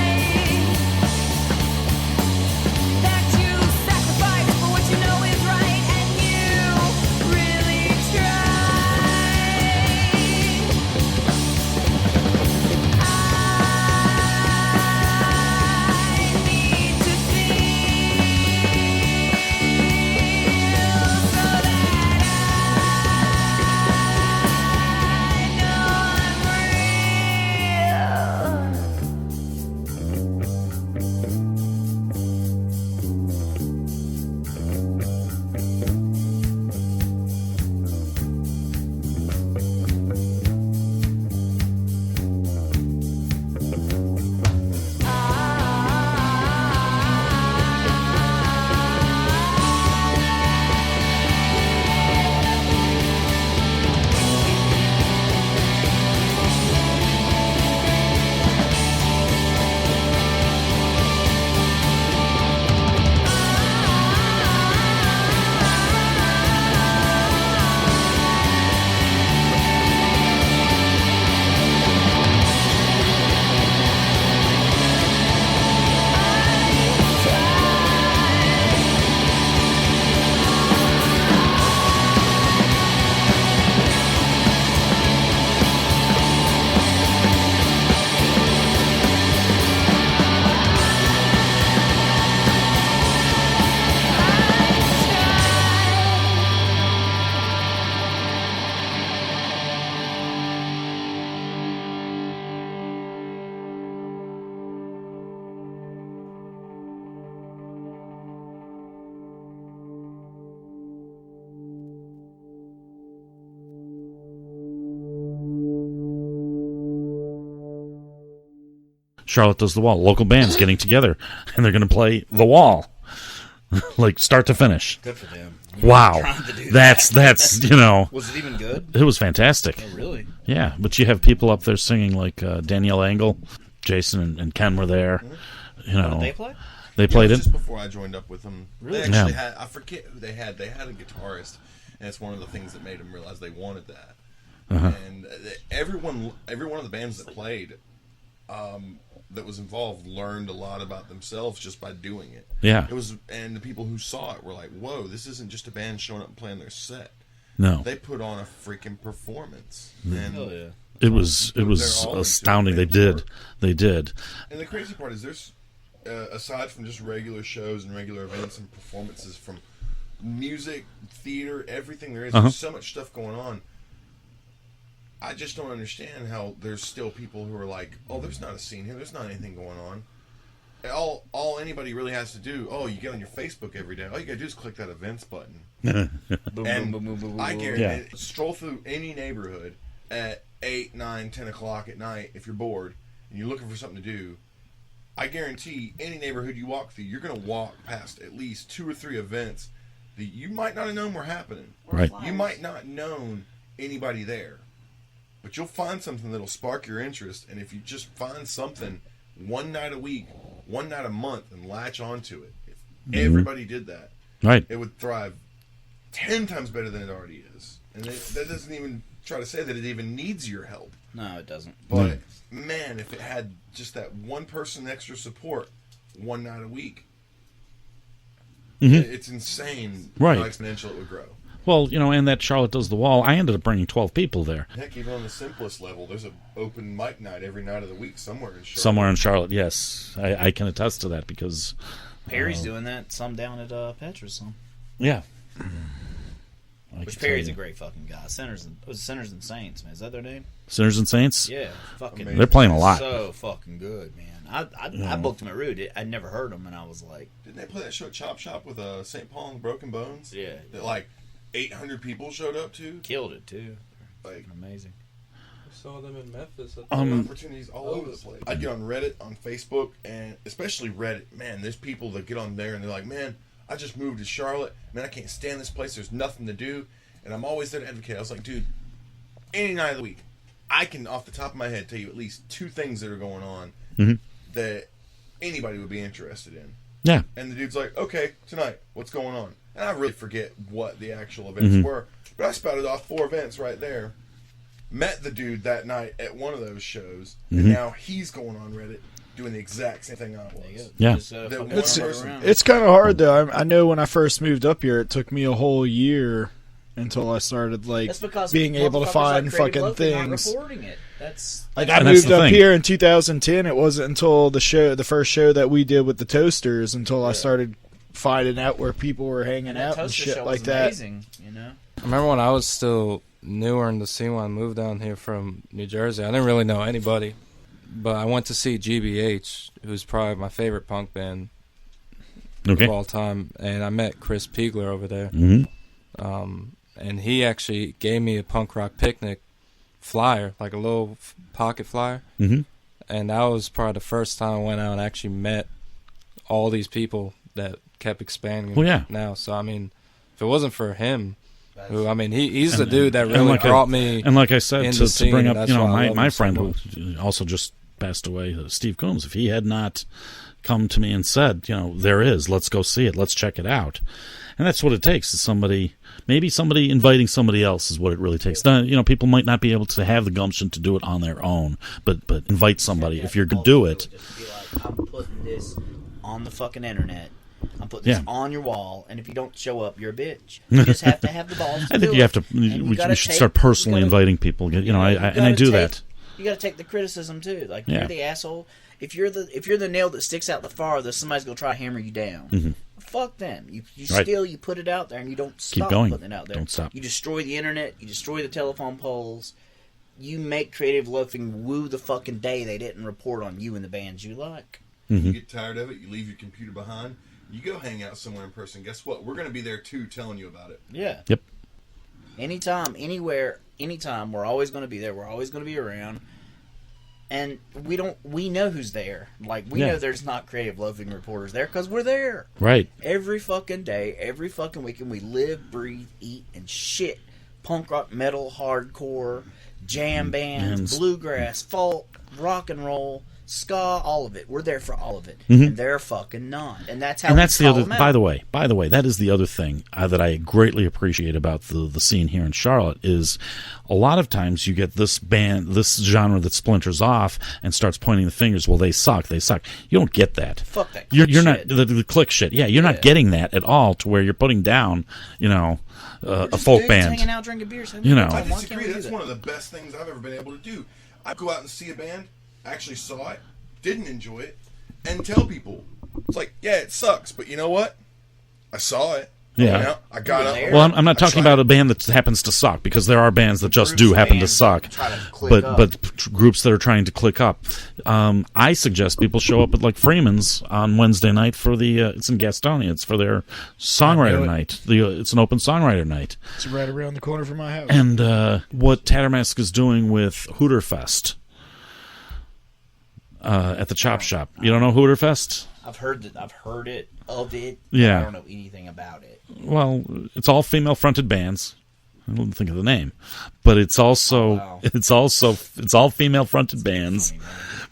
Charlotte Does the Wall. Local bands getting together, and they're going to play The Wall, like start to finish. Good for them. Wow, Trying to do that's that. Was it even good? It was fantastic. Oh, really? Yeah, but you have people up there singing like Danielle Angle, Jason and Ken were there. You know, Did they play? They played it just before I joined up with them. Really? They actually had. I forget who they had. They had a guitarist, and it's one of the things that made them realize they wanted that. And every one of the bands that played, that was involved, learned a lot about themselves just by doing it. Yeah. It was, and the people who saw it were like, "Whoa, this isn't just a band showing up and playing their set. No, they put on a freaking performance." Mm. And it was astounding. They did. And the crazy part is, there's aside from just regular shows and regular events and performances, from music, theater, everything there is, there's so much stuff going on. I just don't understand how there's still people who are like, "Oh, there's not a scene here. There's not anything going on." All anybody really has to do, you get on your Facebook every day. All you gotta do is click that events button. I guarantee, stroll through any neighborhood at 8, 9, 10 o'clock at night if you're bored and you're looking for something to do. I guarantee any neighborhood you walk through, you're gonna walk past at least 2 or 3 events that you might not have known were happening. Right. You might not have known anybody there. But you'll find something that'll spark your interest, and if you just find something one night a week, one night a month, and latch onto it, if everybody did that, right, it would thrive 10 times better than it already is. And that doesn't even try to say that it even needs your help. No, it doesn't. But, man, if it had just that one person extra support one night a week, it's insane how exponential it would grow. Well, and that Charlotte Does the Wall, I ended up bringing 12 people there. Heck, even on the simplest level, there's an open mic night every night of the week somewhere in Charlotte. Somewhere in Charlotte, yes. I can attest to that because... Perry's doing that, some down at Petra's, some. Yeah. Which Perry's a great fucking guy. Sinners and Saints, man. Is that their name? Sinners and Saints? Yeah. Fucking. They're playing a lot. So fucking good, man. I booked them at Rude. I'd never heard them, and I was like... Didn't they play that show at Chop Shop with St. Paul and the Broken Bones? Yeah. That, like, 800 people showed up to. Killed it too. Like, amazing. I saw them in Memphis. Opportunities all over the place. I'd get on Reddit, on Facebook, and especially Reddit. Man, there's people that get on there and they're like, "Man, I just moved to Charlotte. Man, I can't stand this place. There's nothing to do." And I'm always there to advocate. I was like, "Dude, any night of the week, I can off the top of my head tell you at least 2 things that are going on that anybody would be interested in." Yeah. And the dude's like, "Okay, tonight, what's going on?" And I really forget what the actual events were, but I spouted off 4 events right there. Met the dude that night at one of those shows, and now he's going on Reddit doing the exact same thing I was. Yeah. It's kind of hard though. I know when I first moved up here, it took me a whole year until I started being able to find fucking things. I moved up here in 2010. It wasn't until the first show that we did with the Toasters until I started finding out where people were hanging out and shit like that. Amazing, I remember when I was still newer in the scene when I moved down here from New Jersey. I didn't really know anybody, but I went to see GBH, who's probably my favorite punk band of all time, and I met Chris Piegler over there. And he actually gave me a punk rock picnic flyer, like a little pocket flyer. And that was probably the first time I went out and actually met all these people that kept expanding now. So, I mean, if it wasn't for him, who, I mean, he's the dude that really brought me. And like I said, to bring up, my friend so who also just passed away, Steve Coombs, if he had not come to me and said, let's go see it, let's check it out. And that's what it takes, is maybe somebody inviting somebody else is what it really takes. Now, people might not be able to have the gumption to do it on their own, but invite somebody. If you're going to do it. I'm putting this on the fucking internet. I'm putting this on your wall, and if you don't show up, you're a bitch. You just have to have the balls to I think you have to. We should start personally inviting people. I do that. You got to take the criticism too. Like, you're the asshole. If you're the nail that sticks out the farthest, somebody's gonna try to hammer you down. Fuck them. You you put it out there, and you don't stop putting it out there. Don't stop. You destroy the internet. You destroy the telephone poles. You make Creative Loafing woo the fucking day they didn't report on you and the bands you like. You get tired of it. You leave your computer behind. You go hang out somewhere in person. Guess what? We're going to be there too, telling you about it. Yeah. Yep. Anytime, anywhere, anytime. We're always going to be there. We're always going to be around. And we know who's there. Like, we know there's not creative loafing reporters there because we're there. Right. Every fucking day, every fucking weekend, we live, breathe, eat, and shit. Punk rock, metal, hardcore, jam bands, bluegrass, folk, rock and roll, ska, all of it. We're there for all of it. And they're fucking not. And that's how and that's we the call other. them By out. the way, that is the other thing that I greatly appreciate about the scene here in Charlotte is a lot of times you get this genre that splinters off and starts pointing the fingers. Well, they suck. You don't get that. Fuck that. You're not the click shit. Yeah, you're not getting that at all. To where you're putting down, a folk band. Hanging out, drinking beers. I disagree. That's one of the best things I've ever been able to do. I go out and see a band, actually saw it, didn't enjoy it, and tell people. It's like, yeah, it sucks, but you know what? I saw it. Yeah. I got up. Well, I'm not talking about a band that happens to suck, because there are bands that just do happen to suck. But groups that are trying to click up. I suggest people show up at like Freeman's on Wednesday night for it's in Gastonia. It's for their songwriter night. It's an open songwriter night. It's right around the corner from my house. And what Tattermask is doing with Hooterfest at the Chop Shop. You don't know Hooterfest? I've heard it of it. Yeah. I don't know anything about it. Well, it's all female-fronted bands. I don't think of the name, but it's also it's all female-fronted bands.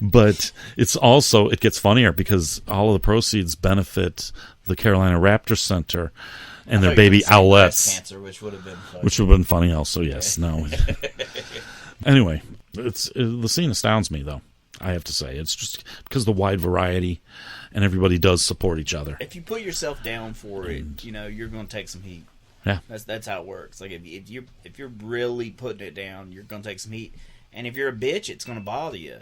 But it gets funnier because all of the proceeds benefit the Carolina Raptor Center and their baby owlets, cancer, which would have been funny. Which would have been funny also. Yes, no. Anyway, the scene astounds me though. I have to say, it's just because of the wide variety, and everybody does support each other. If you put yourself down for it, you're going to take some heat. Yeah, that's how it works. Like if you're really putting it down, you're going to take some heat. And if you're a bitch, it's going to bother you.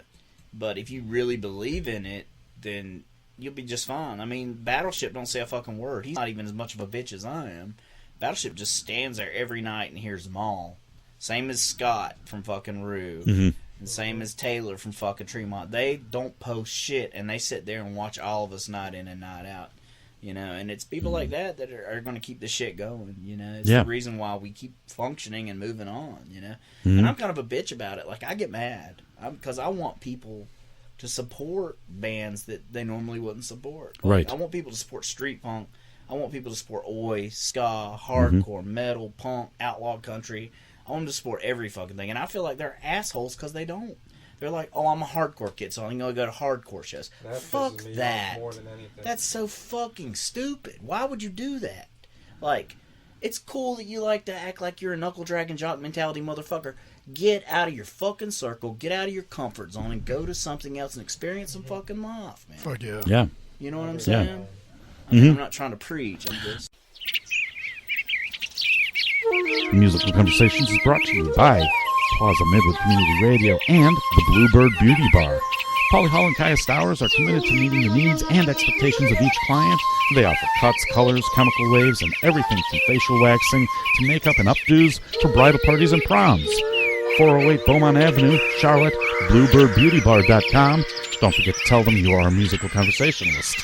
But if you really believe in it, then you'll be just fine. I mean, Battleship don't say a fucking word. He's not even as much of a bitch as I am. Battleship just stands there every night and hears them all. Same as Scott from fucking Rue. Mm-hmm. And same as Taylor from fucking Tremont. They don't post shit, and they sit there and watch all of us night in and night out. And it's people like that are going to keep the shit going. It's the reason why we keep functioning and moving on. And I'm kind of a bitch about it. Like, I get mad because I want people to support bands that they normally wouldn't support. Right. I want people to support street punk. I want people to support oi, ska, hardcore, metal, punk, outlaw country. I want them to support every fucking thing. And I feel like they're assholes because they don't. They're like, oh, I'm a hardcore kid, so I'm going to go to hardcore shows. Fuck that. That's so fucking stupid. Why would you do that? Like, it's cool that you like to act like you're a knuckle dragging jock mentality motherfucker. Get out of your fucking circle, get out of your comfort zone, and go to something else and experience some fucking life, man. Fuck yeah. Yeah. You know what I'm saying? Yeah. I mean, I'm not trying to preach. I'm just... Musical Conversations is brought to you by Plaza Midwood Community Radio and the Bluebird Beauty Bar. Polly Hall and Kaya Stowers are committed to meeting the needs and expectations of each client. They offer cuts, colors, chemical waves, and everything from facial waxing to makeup and updos for bridal parties and proms. 408 Beaumont Avenue, Charlotte, BluebirdBeautyBar.com. Don't forget to tell them you are a musical conversationalist.